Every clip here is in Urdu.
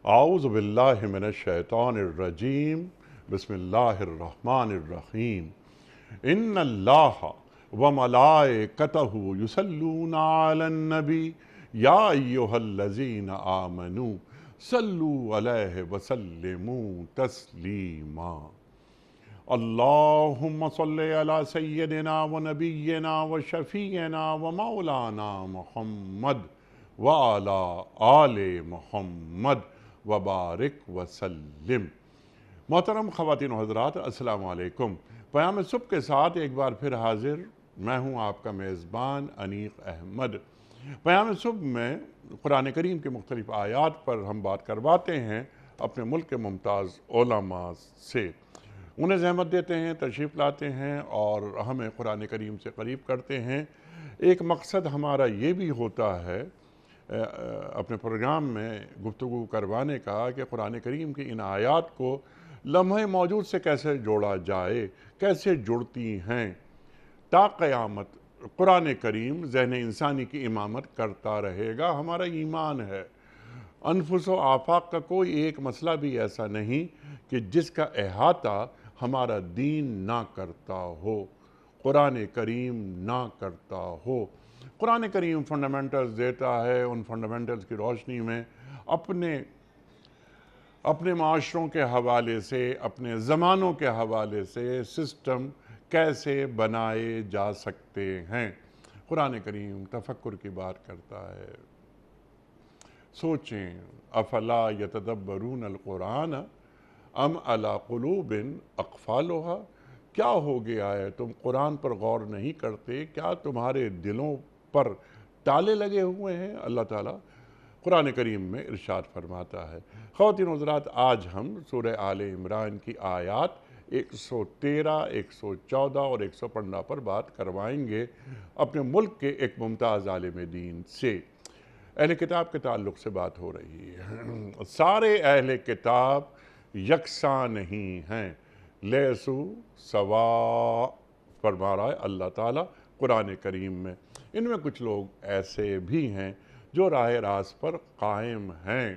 اعوذ باللہ من الشیطان الرجیم بسم اللہ الرحمن الرحیم ان اللہ وملائکتہ یصلون علی النبی یا ایہا الذین آمنوا صلوا علیہ وسلموا تسلیما اللہم صلی علی سیدنا و نبینا و شفیعنا و مولانا محمد وعلی آل محمد وبارک وسلم۔ محترم خواتین و حضرات، السلام علیکم۔ پیام صبح کے ساتھ ایک بار پھر حاضر میں ہوں آپ کا میزبان انیق احمد۔ پیام صبح میں قرآن کریم کے مختلف آیات پر ہم بات کرواتے ہیں اپنے ملک کے ممتاز علماء سے، انہیں زحمت دیتے ہیں، تشریف لاتے ہیں اور ہمیں قرآن کریم سے قریب کرتے ہیں۔ ایک مقصد ہمارا یہ بھی ہوتا ہے اپنے پروگرام میں گفتگو کروانے کا کہ قرآن کریم کی ان آیات کو لمحہ موجود سے کیسے جوڑا جائے، کیسے جڑتی ہیں تا قیامت قرآن کریم ذہن انسانی کی امامت کرتا رہے گا۔ ہمارا ایمان ہے انفس و آفاق کا کوئی ایک مسئلہ بھی ایسا نہیں کہ جس کا احاطہ ہمارا دین نہ کرتا ہو، قرآن کریم نہ کرتا ہو۔ قرآن کریم فنڈامنٹلز دیتا ہے، ان فنڈامنٹلز کی روشنی میں اپنے معاشروں کے حوالے سے، اپنے زمانوں کے حوالے سے سسٹم کیسے بنائے جا سکتے ہیں۔ قرآن کریم تفکر کی بات کرتا ہے۔ سوچیں، افلا یتدبرون القرآن ام علی قلوب اقفالها، کیا ہو گیا ہے تم قرآن پر غور نہیں کرتے؟ کیا تمہارے دلوں پر تالے لگے ہوئے ہیں؟ اللہ تعالیٰ قرآن کریم میں ارشاد فرماتا ہے۔ خواتین و حضرات، آج ہم سورہ آل عمران کی آیات 113، 114 اور 115 پر بات کروائیں گے اپنے ملک کے ایک ممتاز عالم دین سے۔ اہل کتاب کے تعلق سے بات ہو رہی ہے۔ سارے اہل کتاب یکساں نہیں ہیں، لیسو سوا فرما رہا ہے اللہ تعالیٰ قرآن کریم میں۔ ان میں کچھ لوگ ایسے بھی ہیں جو راہ راست پر قائم ہیں۔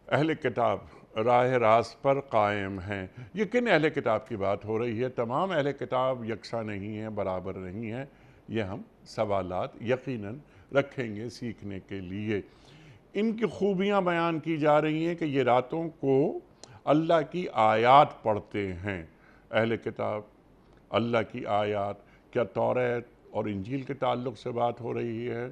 اہل کتاب راہ راست پر قائم ہیں۔ یہ کن اہل کتاب کی بات ہو رہی ہے؟ تمام اہل کتاب یکساں نہیں ہیں، برابر نہیں ہیں۔ یہ ہم سوالات یقیناً رکھیں گے سیکھنے کے لیے۔ ان کی خوبیاں بیان کی جا رہی ہیں کہ یہ راتوں کو اللہ کی آیات پڑھتے ہیں۔ اہل کتاب اللہ کی آیات، کیا توریت اور انجیل کے تعلق سے بات ہو رہی ہے؟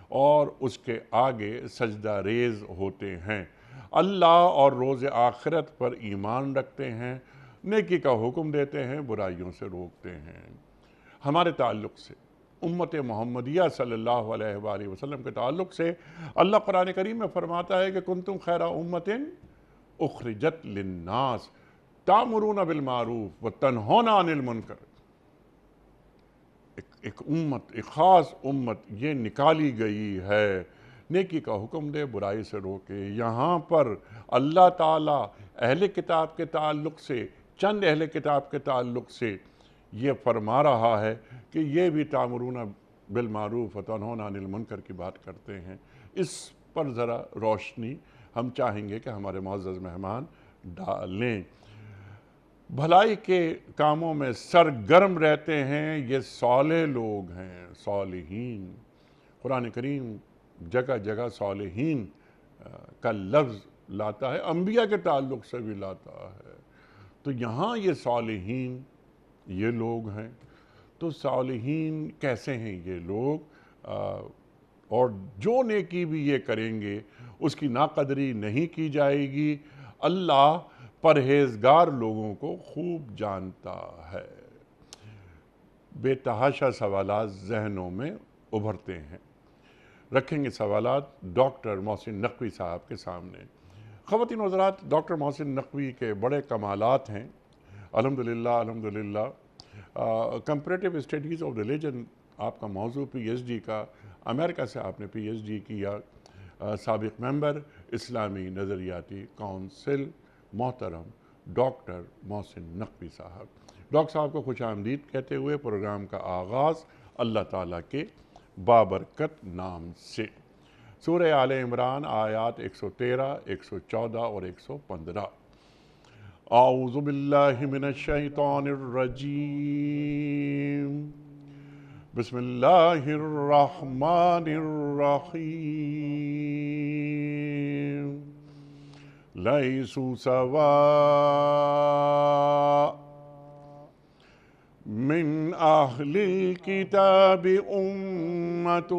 اور اس کے آگے سجدہ ریز ہوتے ہیں، اللہ اور روز آخرت پر ایمان رکھتے ہیں، نیکی کا حکم دیتے ہیں، برائیوں سے روکتے ہیں۔ ہمارے تعلق سے، امت محمدیہ صلی اللہ علیہ وآلہ وسلم کے تعلق سے اللہ قرآن کریم میں فرماتا ہے کہ کنتم خیر امت اخرجت للناس تامرون بالمعروف وتنہون عن المنکر۔ ایک امت، ایک خاص امت یہ نکالی گئی ہے، نیکی کا حکم دے، برائی سے روکے۔ یہاں پر اللہ تعالیٰ اہل کتاب کے تعلق سے، چند اہل کتاب کے تعلق سے یہ فرما رہا ہے کہ یہ بھی تامرون بالمعروف وتنہون عن المنکر کی بات کرتے ہیں۔ اس پر ذرا روشنی ہم چاہیں گے کہ ہمارے معزز مہمان ڈالیں۔ بھلائی کے کاموں میں سرگرم رہتے ہیں، یہ صالح لوگ ہیں، صالحین۔ قرآن کریم جگہ جگہ صالحین کا لفظ لاتا ہے، انبیاء کے تعلق سے بھی لاتا ہے۔ تو یہاں یہ صالحین یہ لوگ ہیں۔ تو صالحین کیسے ہیں یہ لوگ؟ اور جو نیکی بھی یہ کریں گے اس کی ناقدری نہیں کی جائے گی۔ اللہ پرہیزگار لوگوں کو خوب جانتا ہے۔ بے تحاشا سوالات ذہنوں میں ابھرتے ہیں۔ رکھیں گے سوالات ڈاکٹر محسن نقوی صاحب کے سامنے۔ خواتین و حضرات، ڈاکٹر محسن نقوی کے بڑے کمالات ہیں، الحمدللہ الحمدللہ۔ کمپریٹیو اسٹڈیز آف ریلیجن آپ کا موضوع، پی ایچ ڈی کا، امریکہ سے آپ نے پی ایچ ڈی کیا، سابق ممبر اسلامی نظریاتی کونسل، محترم ڈاکٹر محسن نقوی صاحب۔ ڈاکٹر صاحب کو خوش آمدید کہتے ہوئے پروگرام کا آغاز اللہ تعالیٰ کے بابرکت نام سے۔ سورہ آل عمران آیات 113، 114 اور 115۔ اعوذ باللہ من الشیطان الرجیم، بسم اللہ الرحمن الرحیم۔ لیسوا سواء من اہل الکتاب امۃ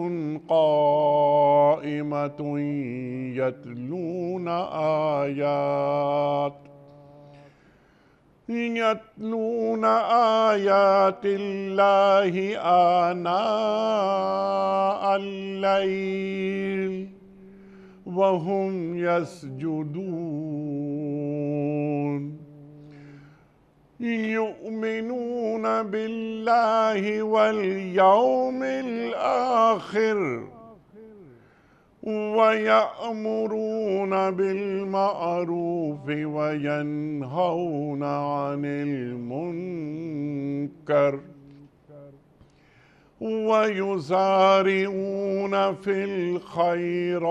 قائمۃ یتلون آیات اللہ آناء اللیل وهم یسجدون یؤمنون باللہ والیوم الآخر وَيَأْمُرُونَ بِالْمَعْرُوفِ وَيَنْهَوْنَ عَنِ الْمُنْكَرِ وَيُسَارِعُونَ فِي الْخَيْرَاتِ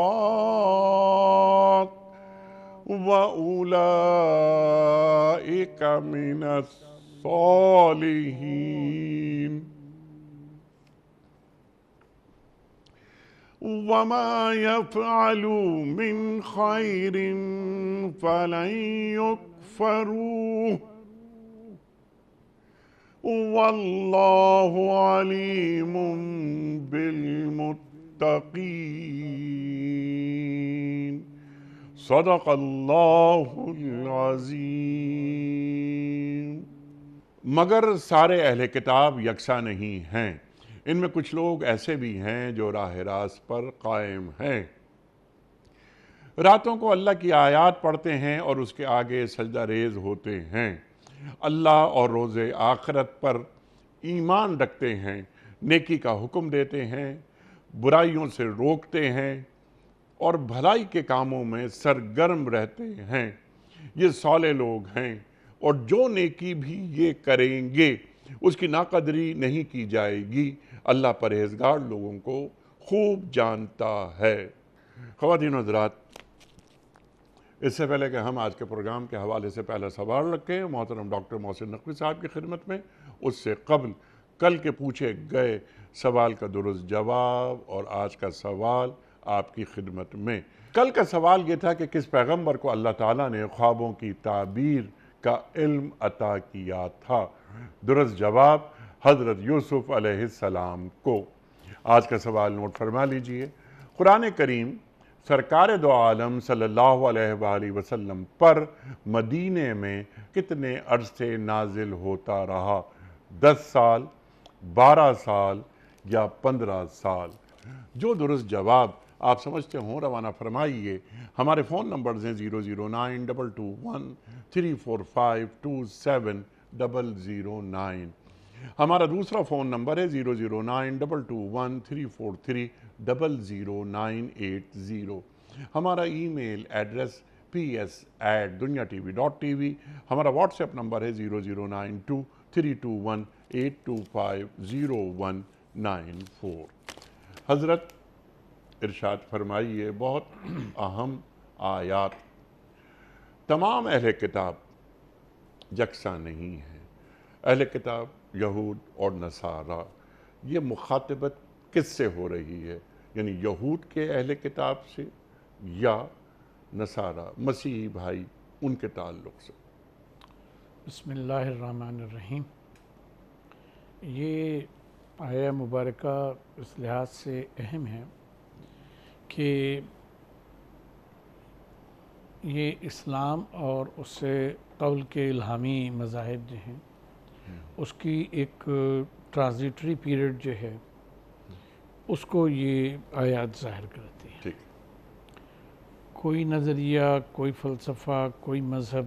وَأُولَئِكَ مِنَ الصَّالِحِينَ۔ وَمَا يَفْعَلُوا مِنْ خَيْرٍ فَلَنْ يُكْفَرُوهُ وَاللَّهُ عَلِيمٌ بِالْمُتَّقِينَ۔ صدق اللہ العظیم۔ مگر سارے اہل کتاب یکساں نہیں ہیں، ان میں کچھ لوگ ایسے بھی ہیں جو راہ راست پر قائم ہیں، راتوں کو اللہ کی آیات پڑھتے ہیں اور اس کے آگے سجدہ ریز ہوتے ہیں، اللہ اور روز آخرت پر ایمان رکھتے ہیں، نیکی کا حکم دیتے ہیں، برائیوں سے روکتے ہیں اور بھلائی کے کاموں میں سرگرم رہتے ہیں، یہ صالح لوگ ہیں، اور جو نیکی بھی یہ کریں گے اس کی ناقدری نہیں کی جائے گی، اللہ پرہیزگار لوگوں کو خوب جانتا ہے۔ خواتین و حضرات، اس سے پہلے کہ ہم آج کے پروگرام کے حوالے سے پہلا سوال رکھیں محترم ڈاکٹر محسن نقوی صاحب کی خدمت میں، اس سے قبل کل کے پوچھے گئے سوال کا درست جواب اور آج کا سوال آپ کی خدمت میں۔ کل کا سوال یہ تھا کہ کس پیغمبر کو اللہ تعالیٰ نے خوابوں کی تعبیر کا علم عطا کیا تھا؟ درست جواب حضرت یوسف علیہ السلام کو۔ آج کا سوال نوٹ فرما لیجئے۔ قرآن کریم سرکار دو عالم صلی اللہ علیہ وآلہ وسلم پر مدینے میں کتنے عرصے نازل ہوتا رہا؟ 10 سال، 12 سال یا 15 سال؟ جو درست جواب آپ سمجھتے ہوں روانہ فرمائیے۔ ہمارے فون نمبرز ہیں 0092213452709۔ ہمارا دوسرا فون نمبر ہے 009221343000980۔ ہمارا ای میل ایڈریس ps@duniatv.tv۔ ہمارا واٹس ایپ نمبر ہے 009232182509194۔ حضرت ارشاد فرمائیے، بہت اہم آیات۔ تمام اہل کتاب یکساں نہیں ہیں، اہل کتاب یہود اور نصارہ، یہ مخاطبت کس سے ہو رہی ہے؟ یعنی یہود کے اہل کتاب سے یا نصارہ مسیحی بھائی ان کے تعلق سے؟ بسم اللہ الرحمن الرحیم۔ یہ آیہ مبارکہ اس لحاظ سے اہم ہے کہ یہ اسلام اور اس سے قبل کے الہامی مذاہب جو ہیں اس کی ایک ٹرانزیٹری پیریڈ جو ہے اس کو یہ آیات ظاہر کرتی ہیں۔ کوئی نظریہ، کوئی فلسفہ، کوئی مذہب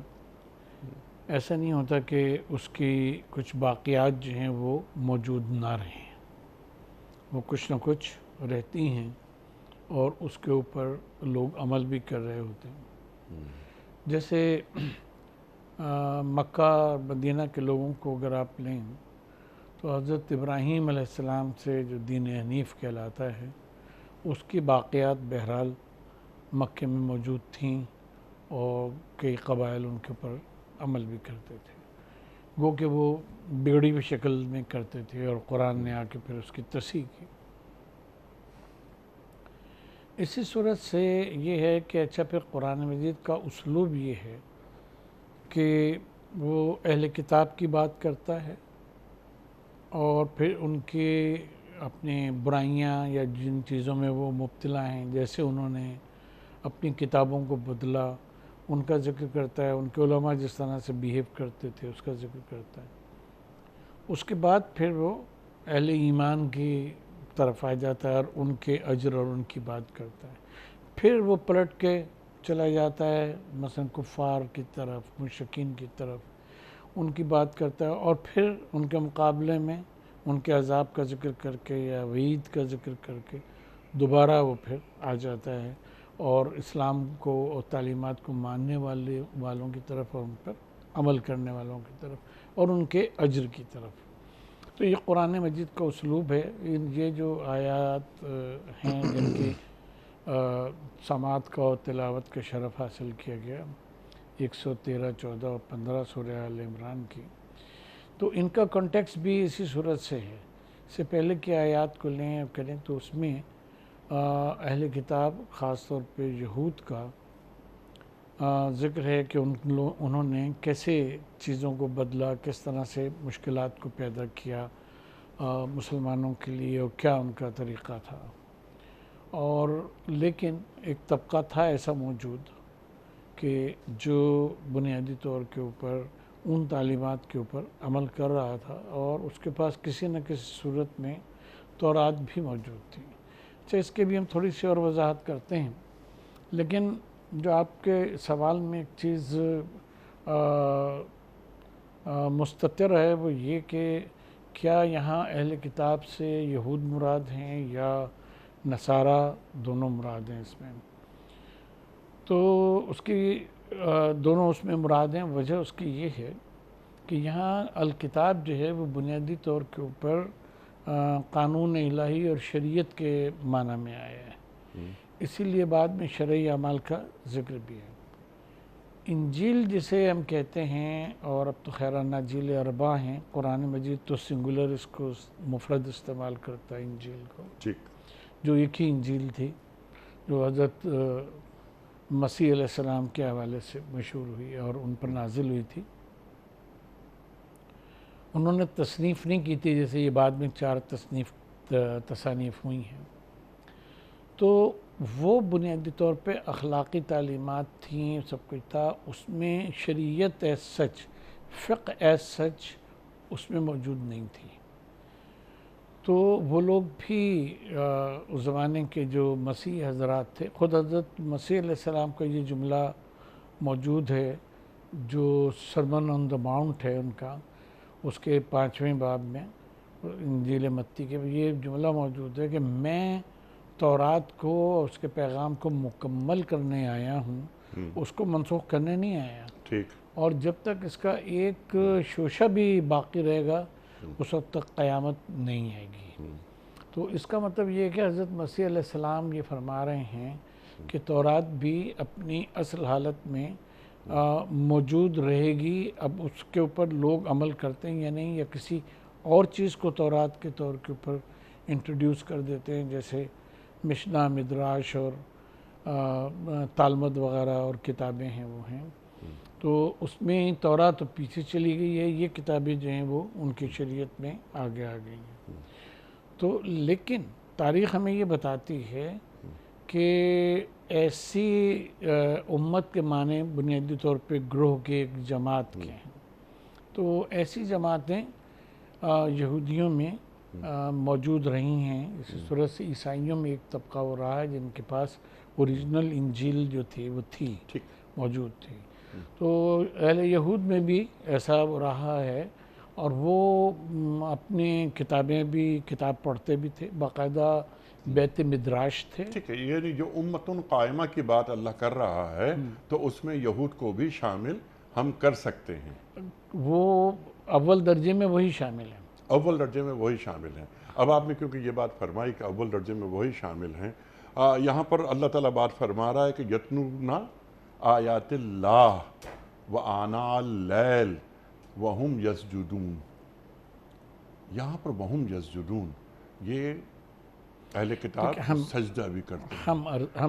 ایسا نہیں ہوتا کہ اس کی کچھ باقیات جو ہیں وہ موجود نہ رہیں، وہ کچھ نہ کچھ رہتی ہیں اور اس کے اوپر لوگ عمل بھی کر رہے ہوتے ہیں۔ جیسے مکہ مدینہ کے لوگوں کو اگر آپ لیں تو حضرت ابراہیم علیہ السلام سے جو دین حنیف کہلاتا ہے اس کی باقیات بہرحال مکے میں موجود تھیں اور کئی قبائل ان کے اوپر عمل بھی کرتے تھے، گو کہ وہ بگڑی ہوئی شکل میں کرتے تھے، اور قرآن نے آ کے پھر اس کی تصحیح کی۔ اسی صورت سے یہ ہے کہ اچھا پھر قرآن مجید کا اسلوب یہ ہے کہ وہ اہل کتاب کی بات کرتا ہے، اور پھر ان کے اپنے برائیاں یا جن چیزوں میں وہ مبتلا ہیں، جیسے انہوں نے اپنی کتابوں کو بدلا، ان کا ذکر کرتا ہے، ان کے علماء جس طرح سے بیہیو کرتے تھے اس کا ذکر کرتا ہے۔ اس کے بعد پھر وہ اہل ایمان کی طرف آ جاتا ہے اور ان کے اجر اور ان کی بات کرتا ہے۔ پھر وہ پلٹ کے چلا جاتا ہے مثلا کفار کی طرف، مشرکین کی طرف، ان کی بات کرتا ہے، اور پھر ان کے مقابلے میں ان کے عذاب کا ذکر کر کے یا وعید کا ذکر کر کے دوبارہ وہ پھر آ جاتا ہے اور اسلام کو اور تعلیمات کو ماننے والوں کی طرف اور ان پر عمل کرنے والوں کی طرف اور ان کے اجر کی طرف۔ تو یہ قرآن مجید کا اسلوب ہے۔ یہ جو آیات ہیں جن کی سماعت کا اور تلاوت کا شرف حاصل کیا گیا، 113، 14 اور 15 سورہ آل عمران کی، تو ان کا کنٹیکس بھی اسی صورت سے ہے۔ اس سے پہلے کی آیات کو لیں اور کریں تو اس میں اہل کتاب خاص طور پہ یہود کا ذکر ہے کہ انہوں نے کیسے چیزوں کو بدلا، کس طرح سے مشکلات کو پیدا کیا مسلمانوں کے لیے، اور کیا ان کا طریقہ تھا۔ اور لیکن ایک طبقہ تھا ایسا موجود کہ جو بنیادی طور کے اوپر ان تعلیمات کے اوپر عمل کر رہا تھا، اور اس کے پاس کسی نہ کسی صورت میں تورات بھی موجود تھی۔ اچھا، اس کے بھی ہم تھوڑی سی اور وضاحت کرتے ہیں، لیکن جو آپ کے سوال میں ایک چیز مستتر ہے وہ یہ کہ کیا یہاں اہل کتاب سے یہود مراد ہیں یا نصارہ، دونوں مراد ہیں اس میں؟ تو اس کی دونوں اس میں مراد ہیں۔ وجہ اس کی یہ ہے کہ یہاں الکتاب جو ہے وہ بنیادی طور کے اوپر قانون الہی اور شریعت کے معنی میں آیا ہے، اسی لیے بعد میں شرعی اعمال کا ذکر بھی ہے۔ انجیل جسے ہم کہتے ہیں، اور اب تو خیر اناجیل اربع ہیں، قرآن مجید تو سنگولر اس کو مفرد استعمال کرتا ہے انجیل کو، جو ایک ہی انجیل تھی جو حضرت مسیح علیہ السلام کے حوالے سے مشہور ہوئی اور ان پر نازل ہوئی تھی۔ انہوں نے تصنیف نہیں کی تھی، جیسے یہ بعد میں 4 تصانیف ہوئی ہیں۔ تو وہ بنیادی طور پہ اخلاقی تعلیمات تھیں، سب کچھ تھا اس میں، شریعت ایز سچ، فقہ ایز سچ اس میں موجود نہیں تھی۔ تو وہ لوگ بھی اس زمانے کے جو مسیح حضرات تھے، خود حضرت مسیح علیہ السلام کا یہ جملہ موجود ہے جو سرمن آن دا ماؤنٹ ہے ان کا، اس کے 5ویں باب میں انجیل متی کے، یہ جملہ موجود ہے کہ میں تورات کو، اس کے پیغام کو مکمل کرنے آیا ہوں، اس کو منسوخ کرنے نہیں آیا، اور جب تک اس کا ایک شوشہ بھی باقی رہے گا اس وقت تک قیامت نہیں آئے گی۔ تو اس کا مطلب یہ ہے کہ حضرت مسیح علیہ السلام یہ فرما رہے ہیں کہ تورات بھی اپنی اصل حالت میں موجود رہے گی، اب اس کے اوپر لوگ عمل کرتے ہیں یا نہیں، یا کسی اور چیز کو تورات کے طور کے اوپر انٹروڈیوس کر دیتے ہیں، جیسے مشنا، مدراش اور تالمد وغیرہ اور کتابیں ہیں وہ ہیں، تو اس میں تورات تو پیچھے چلی گئی ہے، یہ کتابیں جو ہیں وہ ان کی شریعت میں آگے آ گئی ہیں۔ تو لیکن تاریخ ہمیں یہ بتاتی ہے کہ ایسی امت کے معنی بنیادی طور پہ گروہ کے، ایک جماعت کے ہیں، تو ایسی جماعتیں یہودیوں میں موجود رہی ہیں۔ اسی صورت سے عیسائیوں میں ایک طبقہ وہ رہا ہے جن کے پاس اوریجنل انجیل جو تھی وہ تھی، موجود تھی۔ تو اہل یہود میں بھی ایسا رہا ہے، اور وہ اپنی کتابیں بھی، کتاب پڑھتے بھی تھے، باقاعدہ بیت مدراش تھے۔ ٹھیک ہے، یعنی جو امتن قائمہ کی بات اللہ کر رہا ہے تو اس میں یہود کو بھی شامل ہم کر سکتے ہیں، وہ اول درجے میں وہی شامل ہیں، اول درجے میں وہی شامل ہیں۔ اب آپ نے کیونکہ یہ بات فرمائی کہ اول درجے میں وہی شامل ہیں، یہاں پر اللہ تعالیٰ بات فرما رہا ہے کہ یتلونا آیات اللہ وآناء اللیل وہم یسجدون. یہاں پر وہم یسجدون، یہ اہل کتاب سجدہ بھی کرتے ہیں.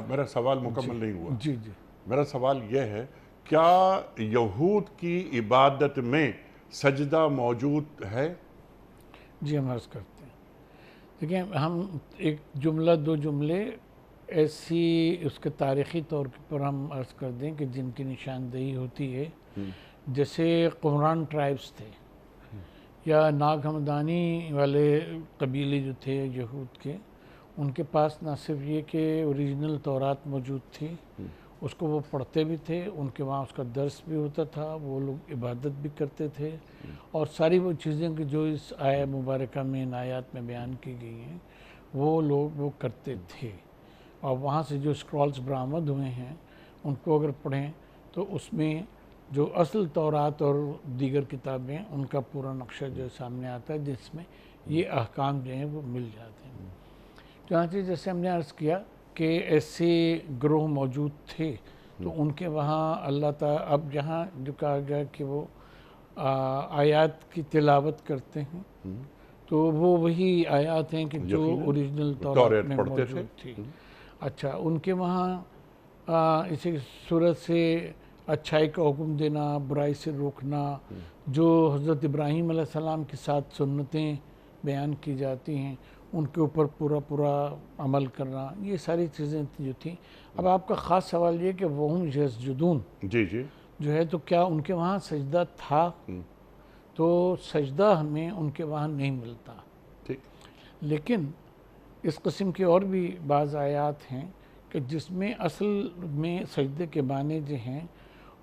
میرا سوال مکمل نہیں ہوا. جی جی میرا سوال یہ ہے، کیا یہود کی عبادت میں سجدہ موجود ہے؟ جی ہم عرض کرتے ہیں. دیکھیں، ہم ایک جملہ دو جملے ایسی اس کے تاریخی طور پر ہم عرض کر دیں کہ جن کی نشاندہی ہوتی ہے. جیسے قمران ٹرائبس تھے یا ناگ ہمدانی والے قبیلے جو تھے یہود کے، ان کے پاس نہ صرف یہ کہ اوریجنل تورات موجود تھی، اس کو وہ پڑھتے بھی تھے، ان کے وہاں اس کا درس بھی ہوتا تھا، وہ لوگ عبادت بھی کرتے تھے، اور ساری وہ چیزیں کہ جو اس آیہ مبارکہ میں ان آیات میں بیان کی گئی ہیں وہ لوگ وہ کرتے تھے. اور وہاں سے جو اسکرولز برآمد ہوئے ہیں ان کو اگر پڑھیں تو اس میں جو اصل تورات اور دیگر کتابیں ان کا پورا نقشہ جو سامنے آتا ہے، جس میں یہ احکام جو ہیں وہ مل جاتے ہیں. چنانچہ جیسے ہم نے عرض کیا کہ ایسے گروہ موجود تھے، تو ان کے وہاں اللہ تعالیٰ اب جہاں جو کہا گیا کہ وہ آیات کی تلاوت کرتے ہیں، تو وہ وہی آیات ہیں کہ جو اوریجنل تورات میں موجود تھی. اچھا، ان کے وہاں اسی صورت سے اچھائی کا حکم دینا، برائی سے روکنا، جو حضرت ابراہیم علیہ السلام کی 7 سنتیں بیان کی جاتی ہیں ان کے اوپر پورا عمل کرنا، یہ ساری چیزیں جو تھیں. اب آپ کا خاص سوال یہ کہ وہم یسجدون جی جی جو ہے تو کیا ان کے وہاں سجدہ تھا؟ تو سجدہ ہمیں ان کے وہاں نہیں ملتا. لیکن اس قسم کے اور بھی بعض آیات ہیں کہ جس میں اصل میں سجدے کے معنی جو ہیں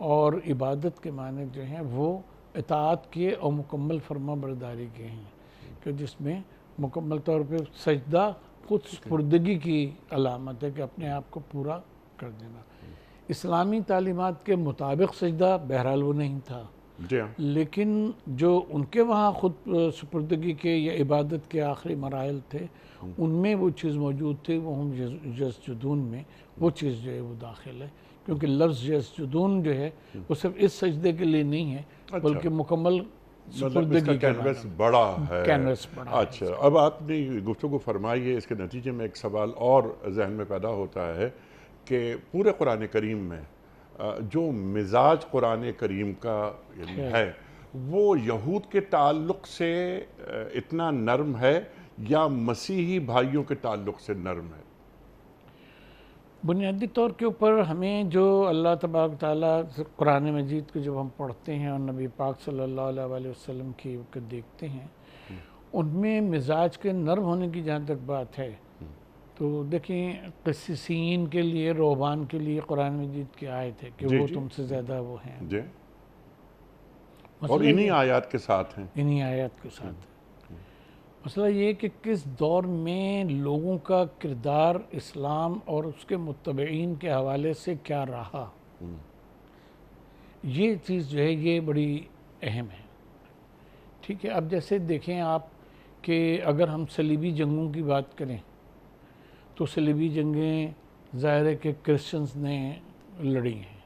اور عبادت کے معنی جو ہیں وہ اطاعت کے اور مکمل فرما برداری کے ہیں، کہ جس میں مکمل طور پہ سجدہ خود سپردگی کی علامت ہے کہ اپنے آپ کو پورا کر دینا. اسلامی تعلیمات کے مطابق سجدہ بہرحال وہ نہیں تھا، لیکن جو ان کے وہاں خود سپردگی کے یا عبادت کے آخری مراحل تھے ان میں وہ چیز موجود تھی. وہ ہم یسجدون میں وہ چیز جو ہے وہ داخل ہے، کیونکہ لفظ یسجدون جو ہے وہ صرف اس سجدے کے لیے نہیں ہے بلکہ مکمل سپردگی کا کینوس بڑا ہے. کینوس بڑا. اچھا، اب آپ نے گفتگو فرمائی ہے، اس کے نتیجے میں ایک سوال اور ذہن میں پیدا ہوتا ہے کہ پورے قرآن کریم میں جو مزاج قرآن کریم کا ہے وہ یہود کے تعلق سے اتنا نرم ہے یا مسیحی بھائیوں کے تعلق سے نرم ہے؟ بنیادی طور کے اوپر ہمیں جو اللہ تبارک تعالیٰ قرآن مجید کو جب ہم پڑھتے ہیں اور نبی پاک صلی اللہ علیہ وسلم کی دیکھتے ہیں، ان میں مزاج کے نرم ہونے کی جہاں تک بات ہے تو دیکھیں قسیسین کے لیے، روحبان کے لیے قرآن مجید کی آیت ہے کہ وہ تم سے زیادہ وہ ہیں، اور انہی آیات کے ساتھ ہیں. انہی آیات کے ساتھ. مسئلہ یہ کہ کس دور میں لوگوں کا کردار اسلام اور اس کے متبعین کے حوالے سے کیا رہا، یہ چیز جو ہے یہ بڑی اہم ہے. ٹھیک ہے، اب جیسے دیکھیں آپ کہ اگر ہم صلیبی جنگوں کی بات کریں تو صلیبی جنگیں ظاہر ہے کہ کرسچنز نے لڑی ہیں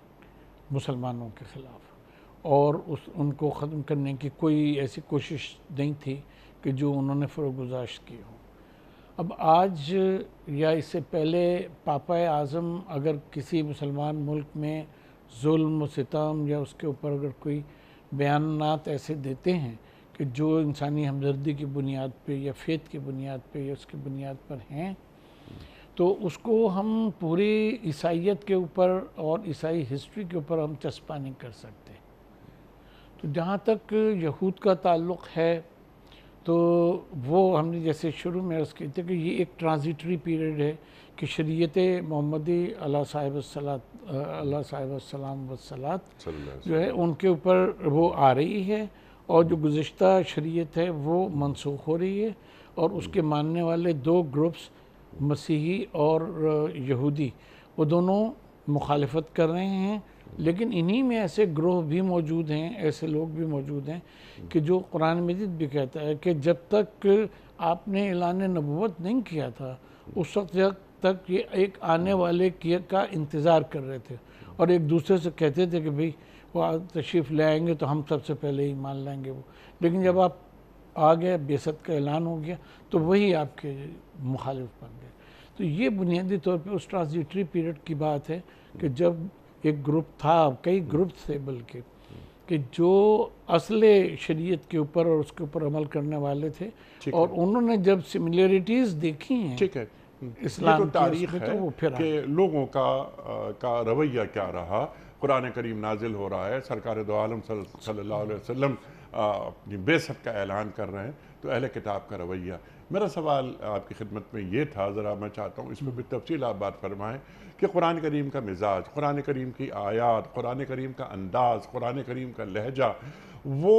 مسلمانوں کے خلاف، اور ان کو ختم کرنے کی کوئی ایسی کوشش نہیں تھی کہ جو انہوں نے فروگزاشت کی ہو. اب آج یا اس سے پہلے پاپا اعظم اگر کسی مسلمان ملک میں ظلم و ستم یا اس کے اوپر اگر کوئی بیانات ایسے دیتے ہیں کہ جو انسانی ہمدردی کی بنیاد پہ یا فیت کی بنیاد پہ یا اس کی بنیاد پر ہیں، تو اس کو ہم پوری عیسائیت کے اوپر اور عیسائی ہسٹری کے اوپر ہم چسپاں نہیں کر سکتے. تو جہاں تک یہود کا تعلق ہے تو وہ ہم نے جیسے شروع میں عرض کی تھی کہ یہ ایک ٹرانزیٹری پیریڈ ہے کہ شریعت محمدی علیہ صاحب السلام والصلاۃ جو ہے ان کے اوپر وہ آ رہی ہے، اور جو گزشتہ شریعت ہے وہ منسوخ ہو رہی ہے، اور اس کے ماننے والے 2 گروپس مسیحی اور یہودی وہ دونوں مخالفت کر رہے ہیں. لیکن انہی میں ایسے گروہ بھی موجود ہیں، ایسے لوگ بھی موجود ہیں کہ جو قرآن مجید بھی کہتا ہے کہ جب تک آپ نے اعلان نبوت نہیں کیا تھا اس وقت تک یہ ایک آنے والے کا انتظار کر رہے تھے اور ایک دوسرے سے کہتے تھے کہ بھئی وہ تشریف لے آئیں گے تو ہم سب سے پہلے ایمان لائیں گے وہ. لیکن جب آپ آ گئے، بعثت کا اعلان ہو گیا، تو وہی آپ کے مخالف بن گئے. تو یہ بنیادی طور پہ اس ٹرانزیٹری پیریڈ کی بات ہے کہ جب ایک گروپ تھا، کئی گروپس تھے بلکہ، کہ جو اصل شریعت کے اوپر اور اس کے اوپر عمل کرنے والے تھے، اور انہوں نے جب سملیرٹیز دیکھی ہیں ٹھیک ہے. اسلام یہ تو تاریخ کی، ہے تو وہ پھر کہ لوگوں کا رویہ کیا رہا. قرآن کریم نازل ہو رہا ہے، سرکار دو عالم صلی اللہ علیہ وسلم اپنی بعثت کا اعلان کر رہے ہیں، تو اہل کتاب کا رویہ. میرا سوال آپ کی خدمت میں یہ تھا، ذرا میں چاہتا ہوں اس میں بھی تفصیل آپ بات فرمائیں کہ قرآن کریم کا مزاج، قرآن کریم کی آیات، قرآن کریم کا انداز، قرآن کریم کا لہجہ، وہ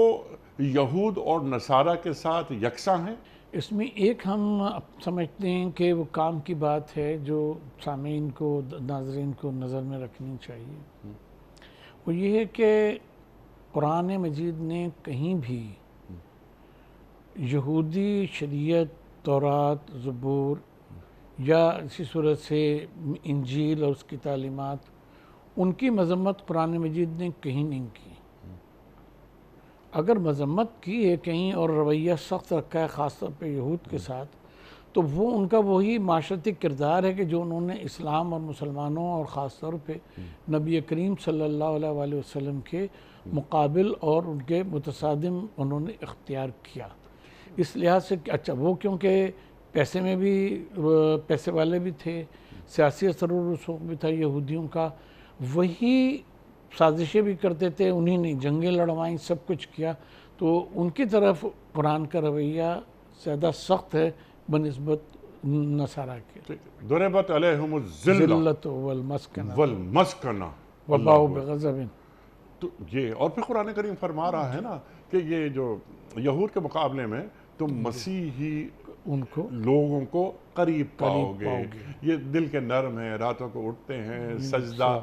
یہود اور نصارہ کے ساتھ یکساں ہیں؟ اس میں ایک ہم سمجھتے ہیں کہ وہ کام کی بات ہے جو سامعین کو، ناظرین کو نظر میں رکھنی چاہیے. وہ یہ ہے کہ قرآن مجید نے کہیں بھی یہودی شریعت، تورات، زبور یا اسی صورت سے انجیل اور اس کی تعلیمات، ان کی مذمت قرآن مجید نے کہیں نہیں کی. اگر مذمت کی ہے کہیں اور رویہ سخت رکھا ہے خاص طور پہ یہود کے ساتھ، تو وہ ان کا وہی معاشرتی کردار ہے کہ جو انہوں نے اسلام اور مسلمانوں اور خاص طور پہ نبی کریم صلی اللہ علیہ وآلہ وسلم کے مقابل اور ان کے متصادم انہوں نے اختیار کیا. اس لحاظ سے کہ اچھا وہ کیونکہ پیسے میں بھی پیسے والے بھی تھے، سیاسی اثر و رسوخ بھی تھا یہودیوں کا، وہی سازشیں بھی کرتے تھے، انہی نے جنگیں لڑوائیں، سب کچھ کیا. تو ان کی طرف قرآن کا رویہ زیادہ سخت ہے بنسبت نصارہ کے. ضربت علیہم الذلۃ والمسکنہ وباؤ بغضب. تو یہ اور پھر قرآن کریم فرما رہا ہے نا کہ یہ جو یہود کے مقابلے میں تم مسیحی ان کو لوگوں کو قریب پاؤ گے. یہ دل کے نرم ہیں، راتوں کو اٹھتے ہیں، سجدہ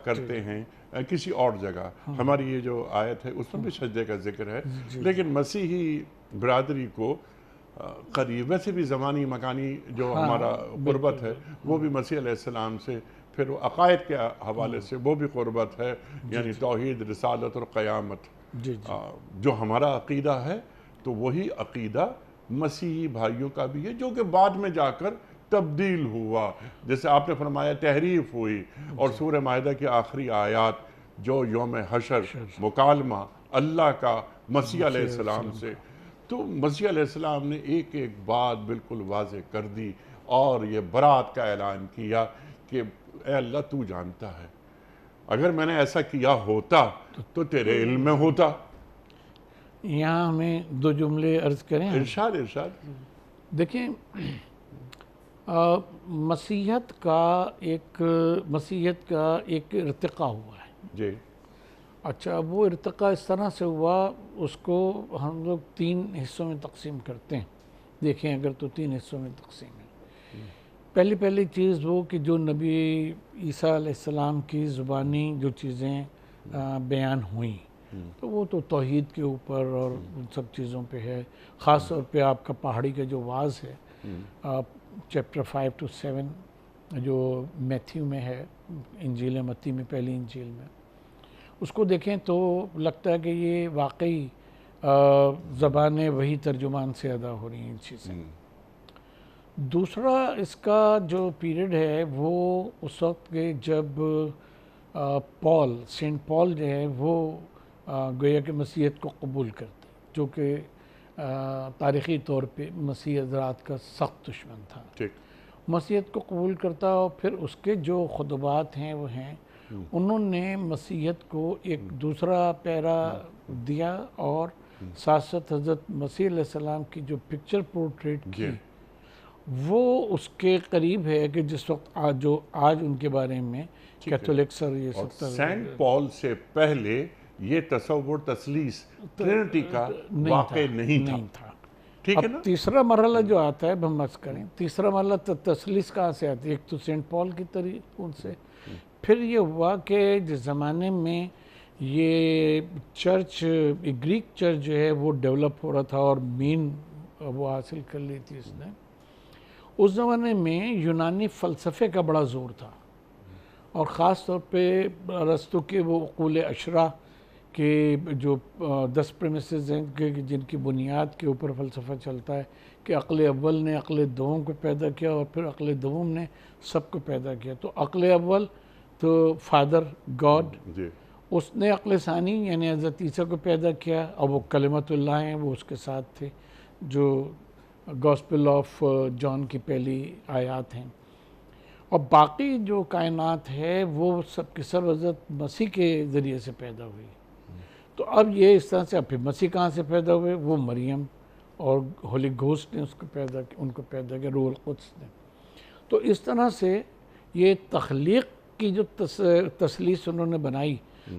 کرتے ہیں. کسی اور جگہ ہماری یہ جو آیت ہے اس میں بھی سجدے کا ذکر ہے، لیکن مسیحی برادری کو قریب، ویسے بھی زمانی مکانی جو ہمارا قربت ہے وہ بھی مسیح علیہ السلام سے، پھر وہ عقائد کے حوالے سے وہ بھی قربت ہے، یعنی توحید، رسالت اور قیامت. جو ہمارا عقیدہ ہے تو وہی عقیدہ مسیحی بھائیوں کا بھی ہے، جو کہ بعد میں جا کر تبدیل ہوا. جیسے آپ نے فرمایا تحریف ہوئی، اور سورہ مائدہ کی آخری آیات جو یوم حشر مکالمہ اللہ کا مسیح علیہ السلام سے، تو مسیح علیہ السلام نے ایک ایک بات بالکل واضح کر دی اور یہ برات کا اعلان کیا کہ اے اللہ تو جانتا ہے، اگر میں نے ایسا کیا ہوتا تو تیرے علم میں ہوتا. یہاں ہمیں دو جملے عرض کریں. ارشاد. دیکھیں، مسیحیت کا ایک ارتقاء ہوا ہے. جی. اچھا، وہ ارتقاء اس طرح سے ہوا، اس کو ہم لوگ 3 حصوں میں تقسیم کرتے ہیں. دیکھیں اگر تو 3 حصوں میں تقسیم ہے. پہلی چیز وہ کہ جو نبی عیسیٰ علیہ السلام کی زبانی جو چیزیں بیان ہوئیں، تو وہ تو توحید کے اوپر اور ان سب چیزوں پہ ہے. خاص طور پہ آپ کا پہاڑی کا جو واعظ ہے، چیپٹر 5 to 7 جو میتھیو میں ہے، انجیل متی میں، پہلی انجیل میں، اس کو دیکھیں تو لگتا ہے کہ یہ واقعی زبان وحی ترجمان سے ادا ہو رہی ہیں ان چیزیں. دوسرا اس کا جو پیریڈ ہے وہ اس وقت کے جب سینٹ پال جو ہے وہ گویا کہ مسیحیت کو قبول کرتے، جو کہ تاریخی طور پہ مسیح حضرات کا سخت دشمن تھا. مسیحیت کو قبول کرتا، اور پھر اس کے جو خطبات ہیں وہ ہیں، انہوں نے مسیحیت کو ایک دوسرا پیرا دیا، اور ساتھ ساتھ حضرت مسیح علیہ السلام کی جو پکچر پورٹریٹ کی وہ اس کے قریب ہے کہ جس وقت آج ان کے بارے میں کیتھولکس اور یہ سب. سینٹ پال سے پہلے یہ تصور تثلیث ٹرینٹی کا واقع نہیں تھا. ٹھیک ہے نا. تیسرا مرحلہ جو آتا ہے، ہم بس کریں تیسرا مرحلہ تثلیث کہاں سے آتی ہے؟ ایک تو سینٹ پال کی طریقوں سے. پھر یہ ہوا کہ جس زمانے میں یہ چرچ، گریک چرچ جو ہے وہ ڈیولپ ہو رہا تھا اور مین وہ حاصل کر لی تھی اس نے، اس زمانے میں یونانی فلسفے کا بڑا زور تھا، اور خاص طور پہ ارسطو کے وہ عقول عشرہ کے جو 10 پریمیسز ہیں جن کی بنیاد کے اوپر فلسفہ چلتا ہے کہ عقل اول نے عقل دوم کو پیدا کیا اور پھر عقل دوم نے سب کو پیدا کیا. تو عقل اول تو فادر گاڈ، جی اس نے عقل ثانی یعنی حضرت عیسیٰ کو پیدا کیا، اور وہ کلمت اللہ ہیں، وہ اس کے ساتھ تھے، جو گاسپل آف جان کی پہلی آیات ہیں. اور باقی جو کائنات ہے وہ سب کی سب حضرت مسیح کے ذریعے سے پیدا ہوئی. تو اب یہ اس طرح سے، اب پھر مسیح کہاں سے پیدا ہوئے؟ وہ مریم اور ہولی گھوسٹ نے ان کو پیدا کیا، روح القدس نے. تو اس طرح سے یہ تخلیق کی جو تسلیس انہوں نے بنائی،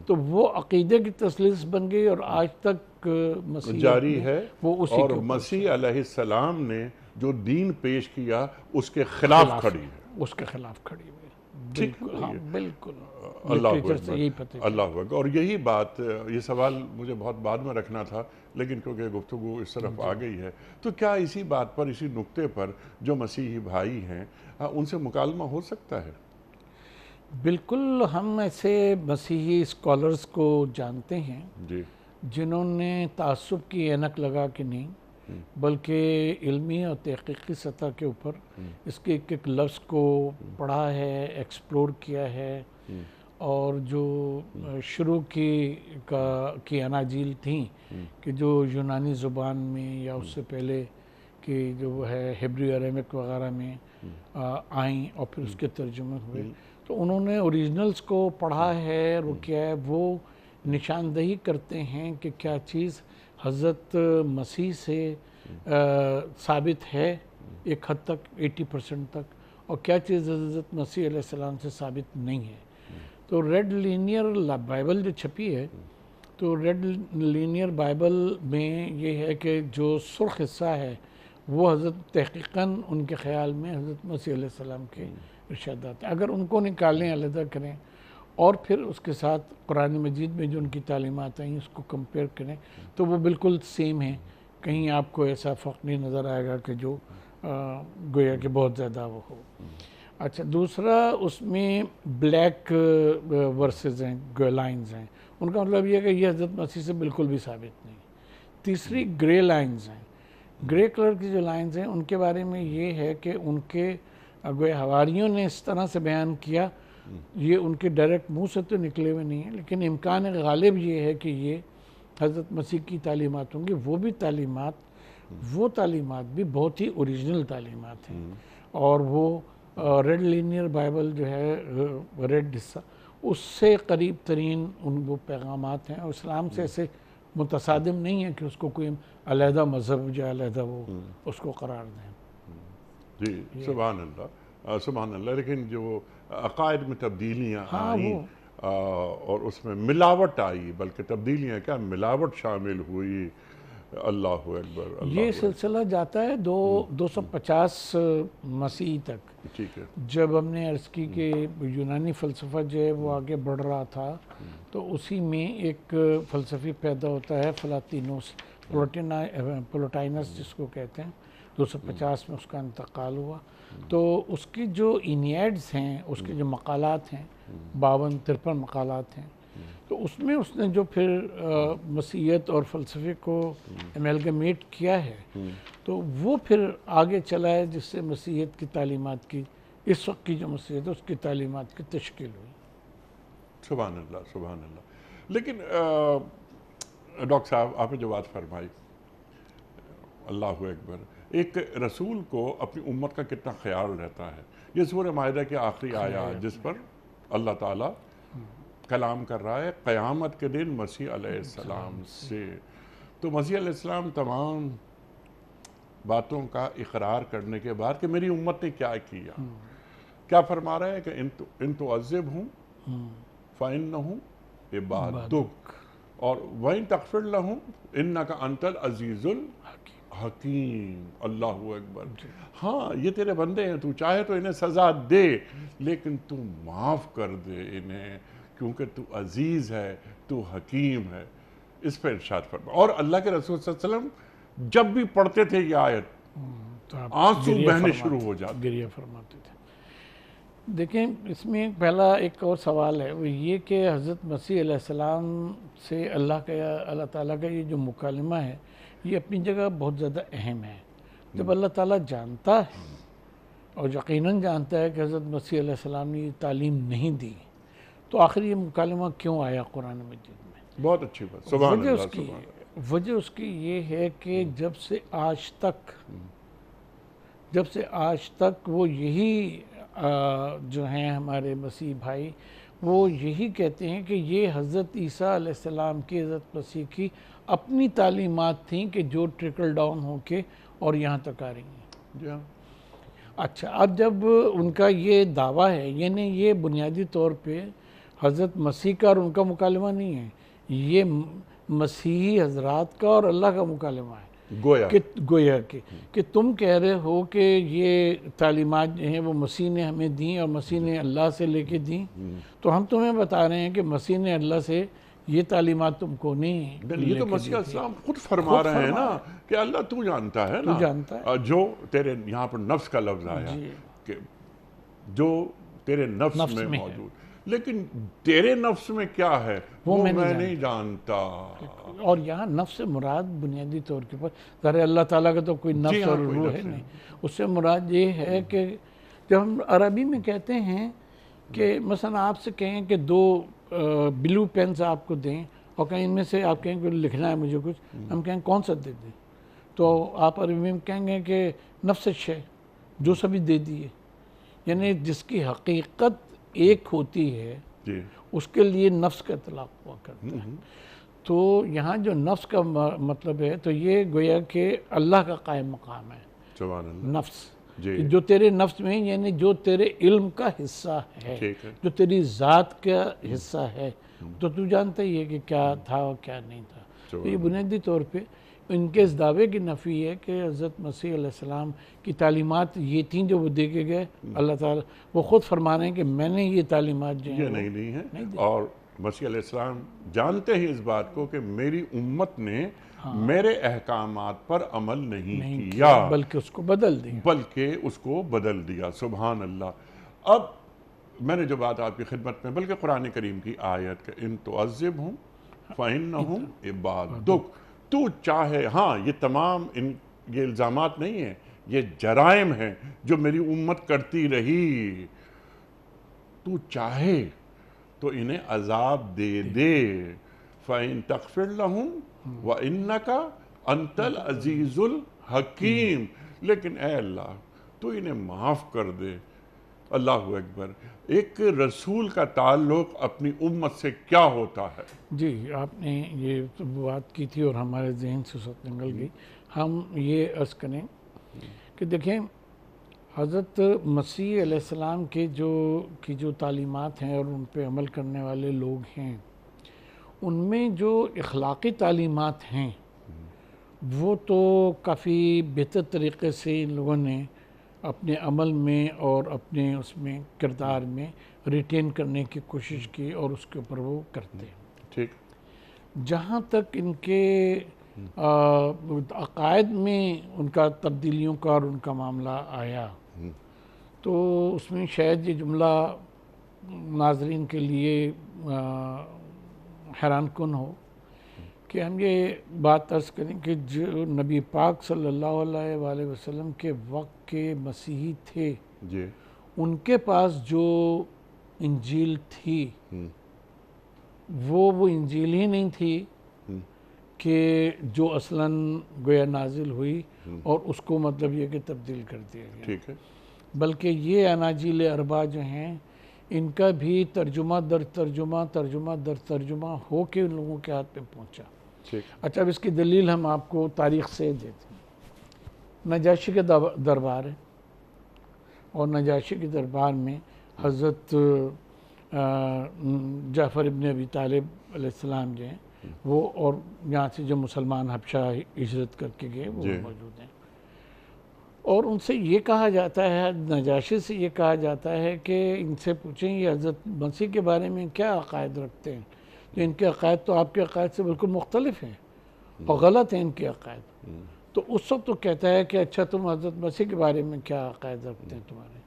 تو وہ عقیدے کی تسلیس بن گئی، اور آج تک مسیح جاری ہے. وہ اسی اور کے اوپر مسیح علیہ السلام نے جو دین پیش کیا اس کے خلاف کھڑی ہے، اس کے خلاف کھڑی ہوئی. ٹھیک بالکل، ہاں بالکل. اللہ لٹریچر سے یہی پتہ اکبر، اللہ اکبر. اور یہی بات، یہ سوال مجھے بہت بعد میں رکھنا تھا لیکن کیونکہ گفتگو اس طرف آ گئی ہے، تو کیا اسی بات پر، اسی نقطے پر جو مسیحی بھائی ہیں ان سے مکالمہ ہو سکتا ہے؟ بالکل. ہم ایسے مسیحی اسکالرز کو جانتے ہیں جی جنہوں نے تعصب کی اینک لگا کے نہیں، بلکہ علمی اور تحقیقی سطح کے اوپر اس کے ایک ایک لفظ کو پڑھا ہے، ایکسپلور کیا ہے، اور جو شروع کی اناجیل تھیں کہ جو یونانی زبان میں یا اس سے پہلے کہ جو ہے ہیبریو اریمک وغیرہ میں آئیں اور پھر اس کے ترجمے ہوئے، تو انہوں نے اوریجنلز کو پڑھا ہے. اور وہ کیا ہے، وہ نشاندہی کرتے ہیں کہ کیا چیز حضرت مسیح سے ثابت ہے ایک حد تک، 80% تک، اور کیا چیز حضرت مسیح علیہ السلام سے ثابت نہیں ہے. تو ریڈ لینئر بائبل جو چھپی ہے، تو ریڈ لینئر بائبل میں یہ ہے کہ جو سرخ حصہ ہے وہ حضرت تحقیقاً ان کے خیال میں حضرت مسیح علیہ السلام کے ارشادات ہیں. اگر ان کو نکالیں، علیحدہ کریں، اور پھر اس کے ساتھ قرآن مجید میں جو ان کی تعلیمات ہیں اس کو کمپیئر کریں، تو وہ بالکل سیم ہیں. کہیں آپ کو ایسا فرق نہیں نظر آئے گا کہ جو گویا کہ بہت زیادہ وہ ہو. اچھا، دوسرا اس میں بلیک ورسز ہیں، لائنز ہیں، ان کا مطلب یہ ہے کہ یہ حضرت مسیح سے بالکل بھی ثابت نہیں. تیسری گرے لائنز ہیں. گرے کلر کی جو لائنز ہیں ان کے بارے میں یہ ہے کہ ان کے گویا حواریوں نے اس طرح سے بیان کیا، یہ ان کے ڈائریکٹ منہ سے تو نکلے ہوئے نہیں ہیں، لیکن امکان غالب یہ ہے کہ یہ حضرت مسیح کی تعلیمات ہوں گی. وہ تعلیمات بھی بہت ہی اوریجنل تعلیمات ہیں، اور وہ ریڈ لینئر بائبل جو ہے، ریڈ حصہ، اس سے قریب ترین وہ پیغامات ہیں، اور اسلام سے ایسے متصادم نہیں ہے کہ اس کو کوئی علیحدہ مذہب یا علیحدہ وہ اس کو قرار دیں. جی سبحان اللہ، سبحان اللہ. لیکن جو عقائد میں تبدیلیاں آئیں اور اس میں ملاوٹ آئی، بلکہ تبدیلیاں کیا، ملاوٹ شامل ہوئی. اللہ اکبر. یہ سلسلہ جاتا ہے 250 مسیح تک. ٹھیک ہے. جب ہم نے عرض کی کہ یونانی فلسفہ جو ہے وہ آگے بڑھ رہا تھا، تو اسی میں ایک فلسفی پیدا ہوتا ہے فلاطینوس، پلوٹائنس جس کو کہتے ہیں. 250 میں اس کا انتقال ہوا. تو اس کی جو اینیڈز ہیں، اس کے جو مقالات ہیں، 52-53 مقالات ہیں، تو اس میں اس نے جو پھر مسیحیت اور فلسفے کو امیلگمیٹ کیا ہے، تو وہ پھر آگے چلا ہے، جس سے مسیحیت کی تعلیمات کی، اس وقت کی جو مسیحیت ہے اس کی تعلیمات کی تشکیل ہوئی. سبحان اللہ، سبحان اللہ. لیکن ڈاکٹر صاحب آپ نے جو بات فرمائی، اللہ اکبر، ایک رسول کو اپنی امت کا کتنا خیال رہتا ہے. یہ سورہ مائدہ کی آخری آیات جس پر اللہ تعالیٰ کلام کر رہا ہے قیامت کے دن مسیح علیہ السلام سے. تو مسیح علیہ السلام تمام باتوں کا اقرار کرنے کے بعد کہ میری امت نے کیا کیا، کیا فرما رہا ہے کہ ان تعذبہم فإنہم عبادک اور وَإِن تغفر لہم إنک أنت العزیز الحکیم. اللہ اکبر. ہاں یہ تیرے بندے ہیں، تو چاہے تو انہیں سزا دے لیکن تو معاف کر دے انہیں، کیونکہ تو عزیز ہے، تو حکیم ہے. اس پہ ارشاد فرما. اور اللہ کے رسول صلی اللہ علیہ وسلم جب بھی پڑھتے تھے یہ آیت، تو آپ آنسو گریہ بہنے فرماتے شروع ہو جاتے. گریہ فرماتے تھے. دیکھیں اس میں پہلا ایک اور سوال ہے، وہ یہ کہ حضرت مسیح علیہ السلام سے اللہ تعالیٰ کا یہ جو مکالمہ ہے یہ اپنی جگہ بہت زیادہ اہم ہے. جب اللہ تعالیٰ جانتا ہے اور یقیناً جانتا ہے کہ حضرت مسیح علیہ السلام نے یہ تعلیم نہیں دی، تو آخر یہ مکالمہ کیوں آیا قرآن مجید میں؟ بہت اچھی بات. سبحان اللہ. وجہ اس کی یہ ہے کہ جب سے آج تک وہ یہی جو ہیں ہمارے مسیح بھائی، وہ یہی کہتے ہیں کہ یہ حضرت عیسیٰ علیہ السلام کی، حضرت مسیح کی اپنی تعلیمات تھیں کہ جو ٹرکل ڈاؤن ہو کے اور یہاں تک آ رہی ہیں. جی ہاں. اچھا، اب جب ان کا یہ دعویٰ ہے، یعنی یہ بنیادی طور پہ حضرت مسیح کا اور ان کا مکالمہ نہیں ہے، یہ مسیحی حضرات کا اور اللہ کا مکالمہ ہے. گویا کہ تم کہہ رہے ہو کہ یہ تعلیمات جو ہیں وہ مسیح نے ہمیں دیں اور مسیح نے اللہ سے لے کے دیں، تو ہم تمہیں بتا رہے ہیں کہ مسیح نے اللہ سے یہ تعلیمات تم کو نہیں. یہ تو مسیح السلام خود فرما رہے ہیں نا کہ اللہ تو جانتا ہے نا، جو تیرے یہاں پر نفس کا لفظ آیا کہ جو تیرے نفس میں موجود، لیکن تیرے نفس میں کیا ہے وہ میں نہیں جانتا. اور یہاں نفس سے مراد بنیادی طور کے پر ظاہر اللہ تعالیٰ کا تو کوئی نفس اور روح ہے نہیں، اس سے مراد یہ ہے کہ جب ہم عربی میں کہتے ہیں کہ مثلا آپ سے کہیں کہ 2 بلو پینس آپ کو دیں اور کہیں ان میں سے آپ کہیں کہ لکھنا ہے مجھے کچھ، ہم کہیں کون سا دے دیں، تو آپ عربی میں کہیں گے کہ نفس شے، جو سبھی دے دیے. یعنی جس کی حقیقت ایک ہوتی ہے اس کے لیے نفس کا اطلاق ہوا کرتا ہے. تو یہاں جو نفس کا مطلب ہے تو یہ گویا کہ اللہ کا قائم مقام ہے. نفس جو تیرے نفس میں، یعنی جو تیرے علم کا حصہ ہے، جو تیری ذات کا حصہ ہے، تو تو جانتا ہی ہے کہ کیا تھا اور کیا نہیں تھا. تو یہ بنیادی طور پہ ان کے اس دعوے کی نفی ہے کہ حضرت مسیح علیہ السلام کی تعلیمات یہ تھیں جو وہ دے کے گئے. اللہ تعالیٰ وہ خود فرما رہے ہیں کہ میں نے یہ تعلیمات جو ہیں نہیں لی ہیں، اور مسیح علیہ السلام جانتے ہیں اس بات کو کہ میری امت نے میرے احکامات پر عمل نہیں کیا، بلکہ اس کو بدل دیا. سبحان اللہ. اب میں نے جو بات آپ کی خدمت میں، بلکہ قرآن کریم کی آیت کہ ان تعذبہم فإنہم عبادک، تو چاہے، ہاں یہ تمام یہ الزامات نہیں ہیں، یہ جرائم ہیں جو میری امت کرتی رہی، تو چاہے تو انہیں عذاب دے دے. فَإِن تَغْفِرْ لَهُمْ وَإِنَّكَ أَنْتَ الْعَزِيزُ الْحَكِيمُ، لیکن اے اللہ تو انہیں معاف کر دے. اللہ اکبر. ایک رسول کا تعلق اپنی امت سے کیا ہوتا ہے؟ جی آپ نے یہ بات کی تھی اور ہمارے ذہن سے سب نکل گئی. ہم یہ عرض کریں کہ دیکھیں حضرت مسیح علیہ السلام کے جو تعلیمات ہیں اور ان پہ عمل کرنے والے لوگ ہیں، ان میں جو اخلاقی تعلیمات ہیں وہ تو کافی بہتر طریقے سے ان لوگوں نے اپنے عمل میں اور اپنے اس میں کردار میں ریٹین کرنے کی کوشش کی اور اس کے اوپر وہ کرتے ہیں. ٹھیک. جہاں تک ان کے عقائد میں ان کا تبدیلیوں کا اور ان کا معاملہ آیا تو اس میں شاید یہ جملہ ناظرین کے لیے حیران کن ہو کہ ہم یہ بات عرض کریں کہ جو نبی پاک صلی اللہ علیہ وآلہ وسلم کے وقت کے مسیحی تھے، ان کے پاس جو انجیل تھی وہ انجیل ہی نہیں تھی کہ جو اصلاً گویا نازل ہوئی اور اس کو مطلب یہ کہ تبدیل کر دیا گیا. ٹھیک ہے. بلکہ یہ اناجیل اربعہ جو ہیں ان کا بھی ترجمہ در ترجمہ ہو کے ان لوگوں کے ہاتھ پہ پہنچا. اچھا، اب اس کی دلیل ہم آپ کو تاریخ سے دیتے ہیں. نجاشی کے دربار ہے اور نجاشی کے دربار میں حضرت جعفر ابن ابی طالب علیہ السلام جو ہیں وہ، اور یہاں سے جو مسلمان حبشہ ہجرت کر کے گئے وہ موجود ہیں. اور ان سے یہ کہا جاتا ہے، نجاشی سے یہ کہا جاتا ہے کہ ان سے پوچھیں یہ حضرت مسیح کے بارے میں کیا عقائد رکھتے ہیں، تو ان کے عقائد تو آپ کے عقائد سے بالکل مختلف ہیں اور غلط ہیں ان کے عقائد. تو اس وقت تو کہتا ہے کہ اچھا تم حضرت مسیح کے بارے میں کیا عقائد رکھتے ہیں تمہارے؟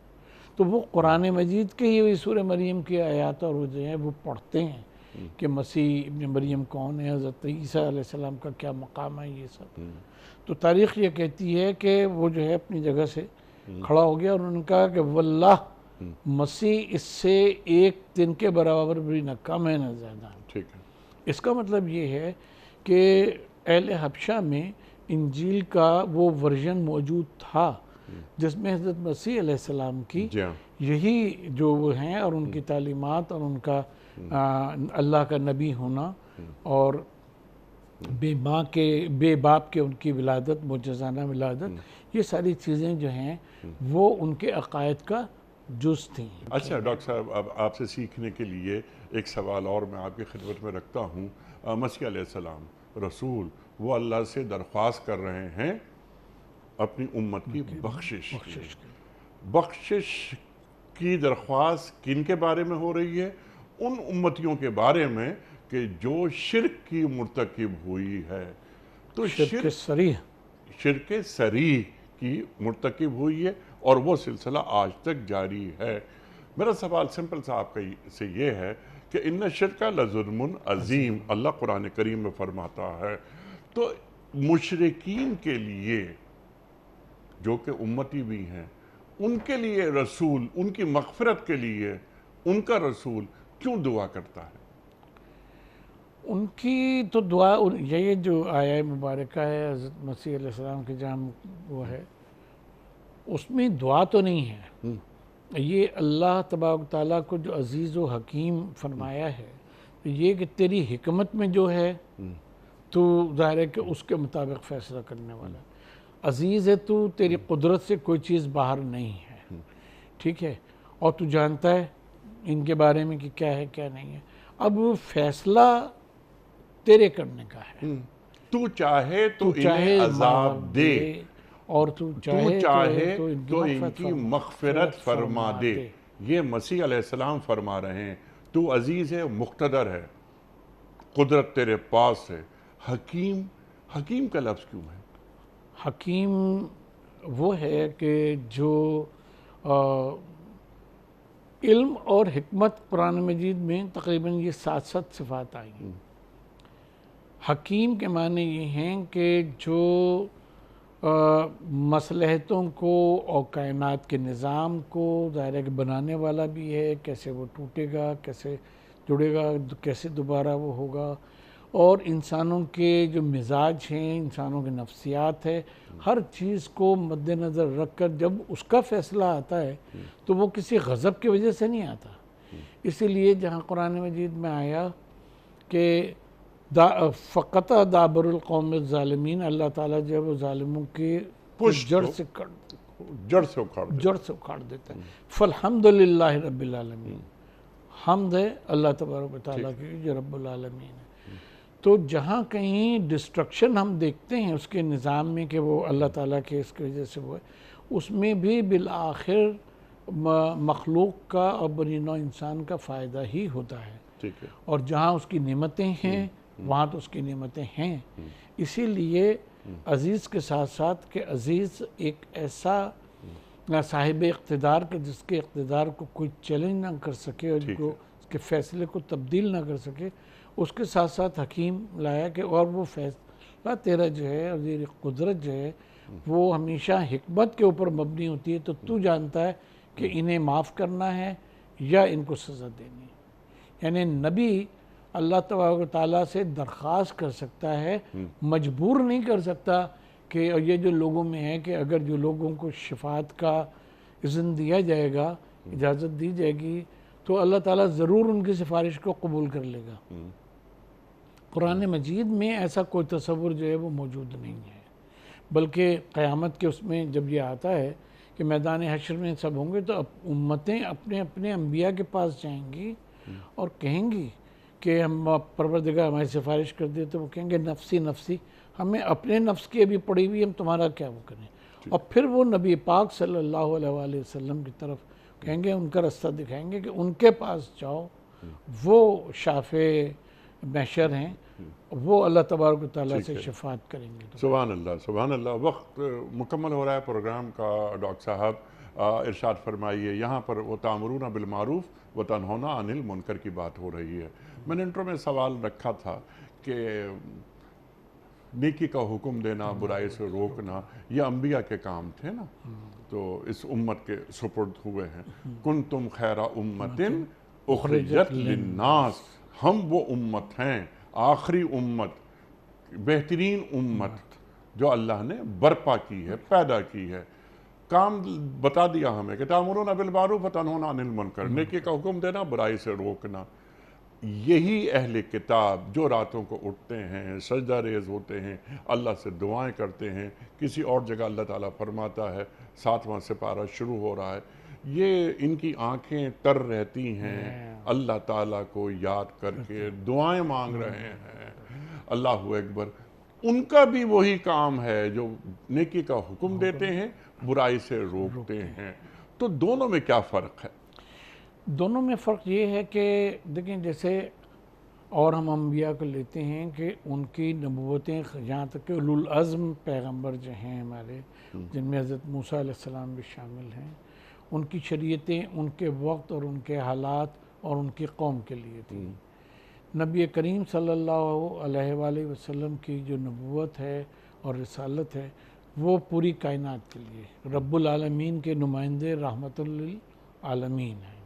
تو وہ قرآن مجید کے ہی سورہ مریم کی آیات اور وہ جو ہیں وہ پڑھتے ہیں کہ مسیح ابن مریم کون ہے، حضرت عیسیٰ علیہ السلام کا کیا مقام ہے، یہ سب۔ تو تاریخ یہ کہتی ہے کہ وہ جو ہے اپنی جگہ سے کھڑا ہو گیا اور انہوں نے کہا کہ واللہ مسیح اس سے ایک دن کے برابر بھی نہ کم ہے نہ زیادہ ہے۔ ٹھیک ہے۔ اس کا مطلب یہ ہے کہ اہل حبشہ میں انجیل کا وہ ورژن موجود تھا جس میں حضرت مسیح علیہ السلام کی یہی جو وہ ہیں اور ان کی تعلیمات اور ان کا اللہ کا نبی ہونا اور بے باپ کے ان کی ولادت، معجزانہ ولادت، یہ ساری چیزیں جو ہیں وہ ان کے عقائد کا جز تھیں۔ اچھا ڈاکٹر صاحب، اب آپ سے سیکھنے کے لیے ایک سوال اور میں آپ کی خدمت میں رکھتا ہوں۔ مسیح علیہ السلام رسول، وہ اللہ سے درخواست کر رہے ہیں اپنی امت کی بخشش کی درخواست کن کے بارے میں ہو رہی ہے؟ ان امتیوں کے بارے میں کہ جو شرک کی مرتکب ہوئی ہے۔ تو شرک صریح کی مرتکب ہوئی ہے اور وہ سلسلہ آج تک جاری ہے۔ میرا سوال سمپل سا آپ سے یہ ہے کہ ان الشرک لظلم عظیم، اللہ قرآن کریم میں فرماتا ہے۔ تو مشرکین کے لیے جو کہ امتی بھی ہیں، ان کے لیے رسول، ان کی مغفرت کے لیے ان کا رسول کیوں دعا کرتا ہے؟ ان کی تو دعا، یہ جو آیہ مبارکہ ہے حضرت مسیح علیہ السلام کی جہاں وہ ہے، اس میں دعا تو نہیں ہے۔ یہ اللہ تبارک تعالیٰ کو جو عزیز و حکیم فرمایا ہے، یہ کہ تیری حکمت میں جو ہے تو ظاہر ہے کہ اس کے مطابق فیصلہ کرنے والا عزیز ہے، تو تیری قدرت سے کوئی چیز باہر نہیں ہے، ٹھیک ہے، اور تو جانتا ہے ان کے بارے میں کہ کیا ہے کیا نہیں ہے۔ اب فیصلہ تیرے کرنے کا ہے، تو چاہے تو انہیں عذاب دے اور تو چاہے تو ان کی مغفرت فرما دے۔ یہ مسیح علیہ السلام فرما رہے ہیں تو عزیز ہے، مقتدر ہے، قدرت تیرے پاس ہے۔ حکیم کا لفظ کیوں ہے؟ حکیم وہ ہے کہ جو علم اور حکمت قرآن مجید میں تقریباً یہ 7 صفات آئی ہیں۔ حکیم کے معنی یہ ہیں کہ جو مصلحتوں کو اور کائنات کے نظام کو ظاہر ہے کہ بنانے والا بھی ہے، کیسے وہ ٹوٹے گا، کیسے جڑے گا، کیسے دوبارہ وہ ہوگا، اور انسانوں کے جو مزاج ہیں، انسانوں کے نفسیات ہے، ہر چیز کو مد نظر رکھ کر جب اس کا فیصلہ آتا ہے تو وہ کسی غضب کی وجہ سے نہیں آتا۔ اسی لیے جہاں قرآن مجید میں آیا کہ فقط دابر القوم الظالمین، اللہ تعالیٰ جو ہے وہ ظالموں کی جڑ سے اکھاڑ دیتا ہے۔ فالحمدللہ رب العالمین، حمد ہے اللہ تبارک و تعالیٰ کی جو رب العالمین ہے۔ تو جہاں کہیں ڈسٹرکشن ہم دیکھتے ہیں اس کے نظام میں کہ وہ اللہ تعالیٰ کے اس کی وجہ سے وہ ہے، اس میں بھی بالآخر مخلوق کا اور بنی نوع انسان کا فائدہ ہی ہوتا ہے۔ اور جہاں اس کی نعمتیں ہیں وہاں تو اس کی نعمتیں ہیں۔ اسی لیے عزیز کے ساتھ ساتھ کہ عزیز ایک ایسا صاحب اقتدار کا جس کے اقتدار کو کوئی چیلنج نہ کر سکے اور اس کے فیصلے کو تبدیل نہ کر سکے، اس کے ساتھ ساتھ حکیم لایا کہ اور وہ فیصلہ تیرا جو ہے اور تیری قدرت جو ہے وہ ہمیشہ حکمت کے اوپر مبنی ہوتی ہے، تو جانتا ہے کہ انہیں معاف کرنا ہے یا ان کو سزا دینی ہے۔ یعنی نبی اللہ تبارک و تعالیٰ سے درخواست کر سکتا ہے، مجبور نہیں کر سکتا کہ یہ جو لوگوں میں ہے کہ اگر جو لوگوں کو شفاعت کا اذن دیا جائے گا، اجازت دی جائے گی، تو اللہ تعالیٰ ضرور ان کی سفارش کو قبول کر لے گا۔ قرآن مجید میں ایسا کوئی تصور جو ہے وہ موجود نہیں ہے، بلکہ قیامت کے اس میں جب یہ آتا ہے کہ میدان حشر میں سب ہوں گے تو امتیں اپنے اپنے انبیاء کے پاس جائیں گی اور کہیں گی کہ ہم پروردگار ہماری سفارش کر دے، تو وہ کہیں گے نفسی نفسی، ہمیں اپنے نفس کی ابھی پڑی ہوئی، ہم تمہارا کیا وہ کریں۔ اور پھر وہ نبی پاک صلی اللہ علیہ وآلہ وسلم کی طرف کہیں گے، ان کا رستہ دکھائیں گے کہ ان کے پاس جاؤ، وہ شافع محشر ہیں وہ اللہ تبارک و تعالیٰ سے شفاعت کریں گے. سبحان اللہ سبحان اللہ. وقت مکمل ہو رہا ہے پروگرام کا. ڈاکٹر صاحب ارشاد فرمائیے. یہاں پر وہ تامرون بالمعروف و تنہون عن المنکر کی بات ہو رہی ہے. میں نے انٹرو میں سوال رکھا تھا کہ نیکی کا حکم دینا، برائی سے روکنا، یہ انبیاء کے کام تھے نا، تو اس امت کے سپرد ہوئے ہیں. کنتم خیر امت اخرجت للناس. ہم وہ امت ہیں، آخری امت، بہترین امت جو اللہ نے برپا کی ہے، پیدا کی ہے. کام بتا دیا ہمیں کہ تأمرون بالمعروف وتنہون عن المنکر، نیکی کا حکم دینا، برائی سے روکنا. یہی اہل کتاب جو راتوں کو اٹھتے ہیں، سجدہ ریز ہوتے ہیں، اللہ سے دعائیں کرتے ہیں. کسی اور جگہ اللہ تعالیٰ فرماتا ہے 7واں سپارہ شروع ہو رہا ہے، یہ ان کی آنکھیں تر رہتی ہیں اللہ تعالیٰ کو یاد کر کے، دعائیں مانگ رہے ہیں. اللہ اکبر. ان کا بھی وہی کام ہے جو نیکی کا حکم دیتے ہیں، برائی سے روکتے ہیں. تو دونوں میں کیا فرق ہے؟ دونوں میں فرق یہ ہے کہ دیکھیں جیسے اور ہم انبیاء کو لیتے ہیں کہ ان کی نبوتیں یہاں تک کہ اولو العزم پیغمبر جو ہیں ہمارے، جن میں حضرت موسیٰ علیہ السلام بھی شامل ہیں، ان کی شریعتیں ان کے وقت اور ان کے حالات اور ان کی قوم کے لیے تھیں. نبی کریم صلی اللہ علیہ وآلہ وسلم کی جو نبوت ہے اور رسالت ہے وہ پوری کائنات کے لیے، رب العالمین کے نمائندے رحمت للعالمین ہیں.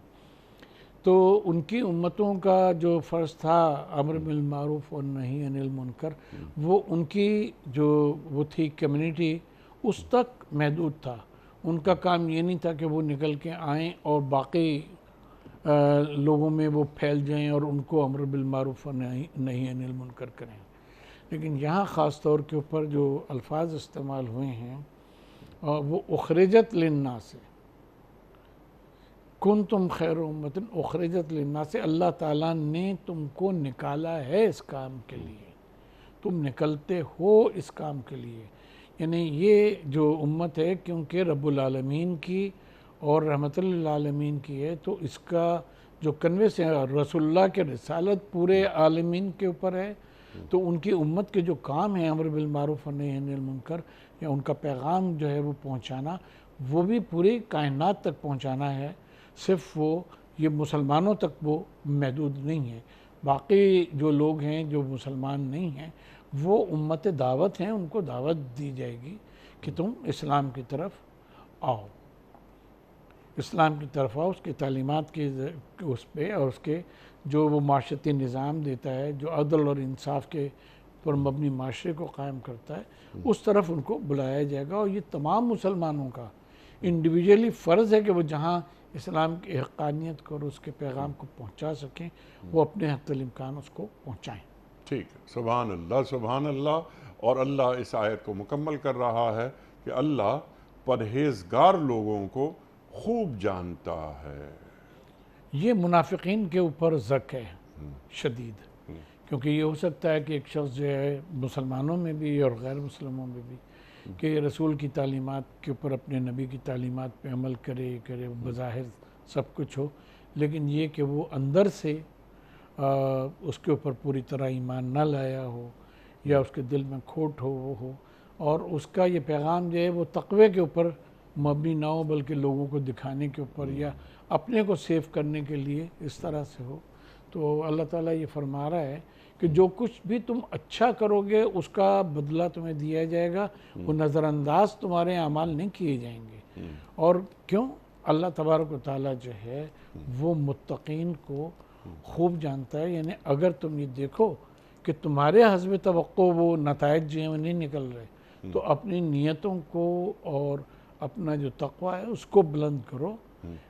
تو ان کی امتوں کا جو فرض تھا امر بالمعروف اور نہی عن المنکر، وہ ان کی جو وہ تھی کمیونٹی اس تک محدود تھا. ان کا کام یہ نہیں تھا کہ وہ نکل کے آئیں اور باقی لوگوں میں وہ پھیل جائیں اور ان کو امر بالمعروف اور نہی عن المنکر کریں. لیکن یہاں خاص طور کے اوپر جو الفاظ استعمال ہوئے ہیں وہ اخرجت للناس، کنتم خیر امت اخرجت للناس، اللہ تعالیٰ نے تم کو نکالا ہے اس کام کے لیے، تم نکلتے ہو اس کام کے لیے. یعنی یہ جو امت ہے کیونکہ رب العالمین کی اور رحمت للعالمین کی ہے، تو اس کا جو کنویس ہے رسول اللہ کے رسالت پورے عالمین کے اوپر ہے. تو ان کی امت کے جو کام ہیں امر بالمعروف اور نہی عن المنکر، یا ان کا پیغام جو ہے وہ پہنچانا، وہ بھی پوری کائنات تک پہنچانا ہے. صرف وہ یہ مسلمانوں تک وہ محدود نہیں ہے. باقی جو لوگ ہیں جو مسلمان نہیں ہیں وہ امت دعوت ہیں، ان کو دعوت دی جائے گی کہ تم اسلام کی طرف آؤ، اسلام کی طرف آؤ، اس کی تعلیمات کی اس پہ اور اس کے جو وہ معاشرتی نظام دیتا ہے جو عدل اور انصاف کے پر مبنی معاشرے کو قائم کرتا ہے، اس طرف ان کو بلایا جائے گا. اور یہ تمام مسلمانوں کا انڈیویجولی فرض ہے کہ وہ جہاں اسلام کی حقانیت کو اور اس کے پیغام کو پہنچا سکیں وہ اپنے حد الامکان اس کو پہنچائیں. ٹھیک ہے. سبحان اللہ سبحان اللہ. اور اللہ اس آیت کو مکمل کر رہا ہے کہ اللہ پرہیزگار لوگوں کو خوب جانتا ہے. یہ منافقین کے اوپر زک ہے شدید، کیونکہ یہ ہو سکتا ہے کہ ایک شخص جو ہے مسلمانوں میں بھی اور غیر مسلموں میں بھی کہ رسول کی تعلیمات کے اوپر اپنے نبی کی تعلیمات پہ عمل کرے بظاہر سب کچھ ہو، لیکن یہ کہ وہ اندر سے اس کے اوپر پوری طرح ایمان نہ لایا ہو یا اس کے دل میں کھوٹ ہو وہ ہو، اور اس کا یہ پیغام جو ہے وہ تقوی کے اوپر مبنی نہ ہو بلکہ لوگوں کو دکھانے کے اوپر یا اپنے کو سیف کرنے کے لیے اس طرح سے ہو. تو اللہ تعالیٰ یہ فرما رہا ہے کہ جو کچھ بھی تم اچھا کرو گے اس کا بدلہ تمہیں دیا جائے گا، وہ نظر انداز تمہارے اعمال نہیں کیے جائیں گے. اور کیوں؟ اللہ تبارک و تعالیٰ جو ہے وہ متقین کو خوب جانتا ہے. یعنی اگر تم یہ دیکھو کہ تمہارے حسب توقع وہ نتائج جو ہیں وہ نہیں نکل رہے، تو اپنی نیتوں کو اور اپنا جو تقوی ہے اس کو بلند کرو،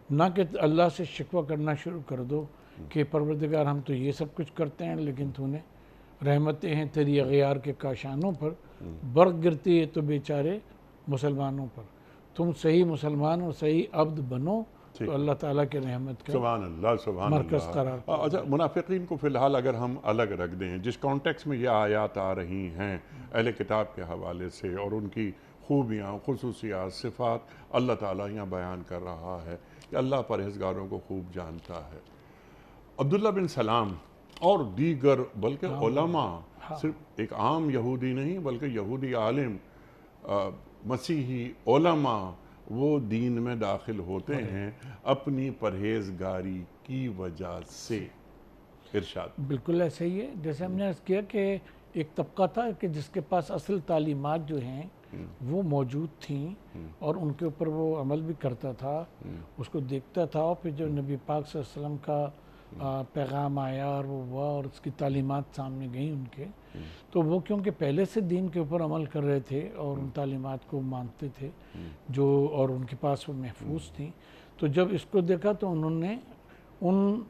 نہ کہ اللہ سے شکوہ کرنا شروع کر دو کہ پروردگار ہم تو یہ سب کچھ کرتے ہیں لیکن تو نے رحمتیں ہیں تیری اغیار کے کاشانوں پر، برق گرتی ہے تو بیچارے مسلمانوں پر. تم صحیح مسلمان اور صحیح عبد بنو تو اللہ تعالیٰ کے رحمت کا سبحان اللہ سبحان مرکز قرار اللہ. اچھا، منافقین کو فی الحال اگر ہم الگ رکھ دیں، جس کانٹیکس میں یہ آیات آ رہی ہیں اہل کتاب کے حوالے سے اور ان کی خوبیاں، خصوصیات، صفات اللہ تعالیٰ یہاں بیان کر رہا ہے کہ اللہ پرہیزگاروں کو خوب جانتا ہے. عبداللہ بن سلام اور دیگر بلکہ علماء، صرف ایک عام یہودی نہیں بلکہ یہودی عالم، مسیحی علماء وہ دین میں داخل ہوتے ہیں اپنی پرہیزگاری کی وجہ سے۔ ارشاد۔ بالکل ایسا ہی ہے، جیسے ہم نے عرض کیا کہ ایک طبقہ تھا کہ جس کے پاس اصل تعلیمات جو ہیں وہ موجود تھیں اور ان کے اوپر وہ عمل بھی کرتا تھا، اس کو دیکھتا تھا، اور پھر جو نبی پاک صلی اللہ علیہ وسلم کا پیغام آیا اور وہ ہوا اور اس کی تعلیمات سامنے گئیں ان کے، تو وہ کیونکہ پہلے سے دین کے اوپر عمل کر رہے تھے اور ان تعلیمات کو مانتے تھے جو، اور ان کے پاس وہ محفوظ تھیں، تو جب اس کو دیکھا تو انہوں نے ان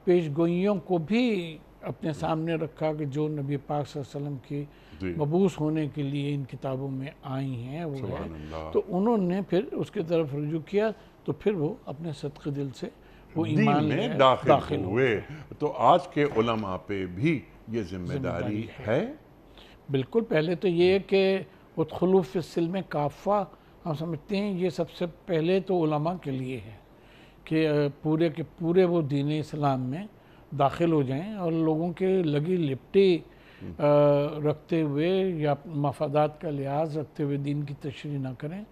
پیش گوئیوں کو بھی اپنے سامنے رکھا کہ جو نبی پاک صلی اللہ علیہ وسلم کی مبعوث ہونے کے لیے ان کتابوں میں آئی ہیں وہ ہے، تو انہوں نے پھر اس کی طرف رجوع کیا، تو پھر وہ اپنے صدق دل سے وہ ایمان میں داخل ہوئے۔ تو آج کے علماء پہ بھی یہ ذمہ داری ہے؟ بالکل، پہلے تو یہ ہے کہ ادخلوا فی السلم کافہ، ہم سمجھتے ہیں یہ سب سے پہلے تو علماء کے لیے ہے کہ پورے کے پورے وہ دین اسلام میں داخل ہو جائیں اور لوگوں کے لگی لپٹی رکھتے ہوئے یا مفادات کا لحاظ رکھتے ہوئے دین کی تشریح نہ کریں،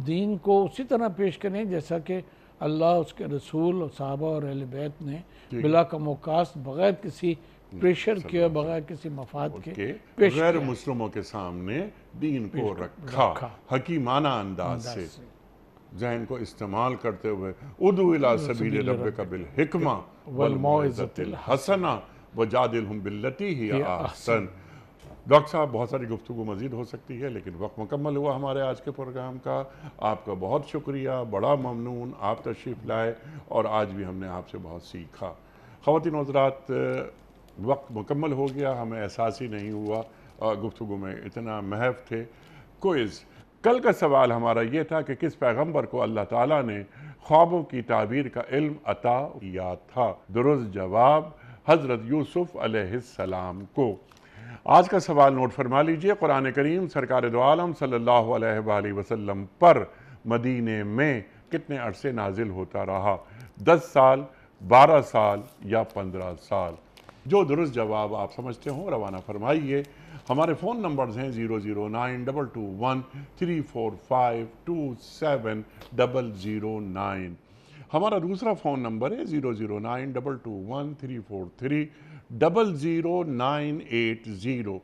دین کو اسی طرح پیش کریں جیسا کہ اللہ، اس کے رسول اور صحابہ اور اہل بیت نے بلا کم و کاست، بغیر کسی پریشر کے، بغیر کسی مفاد کے غیر مسلموں کے سامنے دین کو رکھا حکیمانہ انداز سے، ذہن کو استعمال کرتے ہوئے ادعو الی سبیل ربک بالحکمہ والموعظۃ الحسنہ وجادلہم باللتی ہی احسن۔ ڈاکٹر صاحب، بہت ساری گفتگو مزید ہو سکتی ہے لیکن وقت مکمل ہوا ہمارے آج کے پروگرام کا۔ آپ کا بہت شکریہ، بڑا ممنون، آپ تشریف لائے اور آج بھی ہم نے آپ سے بہت سیکھا۔ خواتین و حضرات، وقت مکمل ہو گیا، ہمیں احساس ہی نہیں ہوا، گفتگو میں اتنا محو تھے۔ کوئز، کل کا سوال ہمارا یہ تھا کہ کس پیغمبر کو اللہ تعالیٰ نے خوابوں کی تعبیر کا علم عطا کیا تھا؟ درست جواب حضرت یوسف علیہ السلام کو۔ آج کا سوال نوٹ فرما لیجئے، قرآن کریم سرکار دو عالم صلی اللہ علیہ وآلہ وسلم پر مدینے میں کتنے عرصے نازل ہوتا رہا؟ 10 سال، 12 سال یا 15 سال؟ جو درست جواب آپ سمجھتے ہوں روانہ فرمائیے۔ ہمارے فون نمبرز ہیں 0092213452709۔ ہمارا دوسرا فون نمبر ہے 0092213430980۔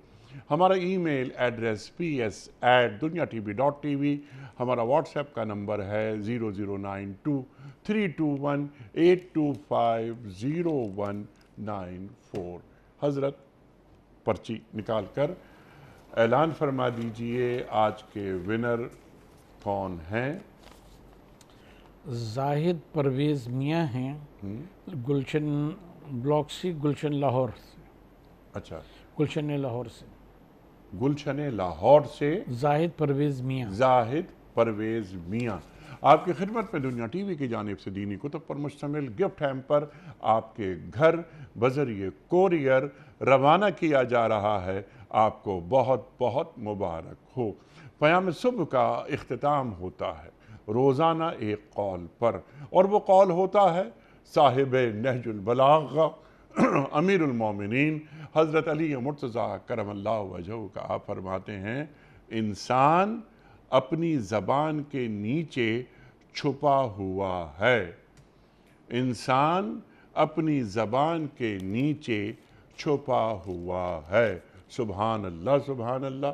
ہمارا ای میل ایڈریس ps@duniatv.tv۔ ہمارا واٹس ایپ کا نمبر ہے 0092321825019۔ حضرت پرچی نکال کر اعلان فرما دیجئے آج کے ونر کون ہیں؟ زاہد پرویز میاں ہیں، گلشن بلاک سی، گلشن لاہور سے۔ اچھا، گلشن لاہور سے، گلشن لاہور سے زاہد پرویز میاں۔ زاہد پرویز میاں، آپ کی خدمت میں دنیا ٹی وی کی جانب سے دینی کتب پر مشتمل گفٹ ہیمپر آپ کے گھر بذریعہ کوریئر روانہ کیا جا رہا ہے۔ آپ کو بہت بہت مبارک ہو۔ پیام صبح کا اختتام ہوتا ہے روزانہ ایک قول پر، اور وہ قول ہوتا ہے صاحب نہج البلاغہ امیر المومنین حضرت علی مرتضیٰ کرم اللہ وجہہ کا۔ آپ فرماتے ہیں انسان اپنی زبان کے نیچے چھپا ہوا ہے، انسان اپنی زبان کے نیچے چھپا ہوا ہے۔ سبحان اللہ، سبحان اللہ۔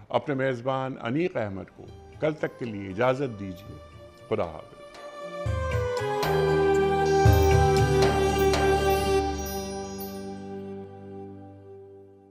اپنے میزبان انیق احمد کو کل تک کے لیے اجازت دیجیے۔ خدا حافظ۔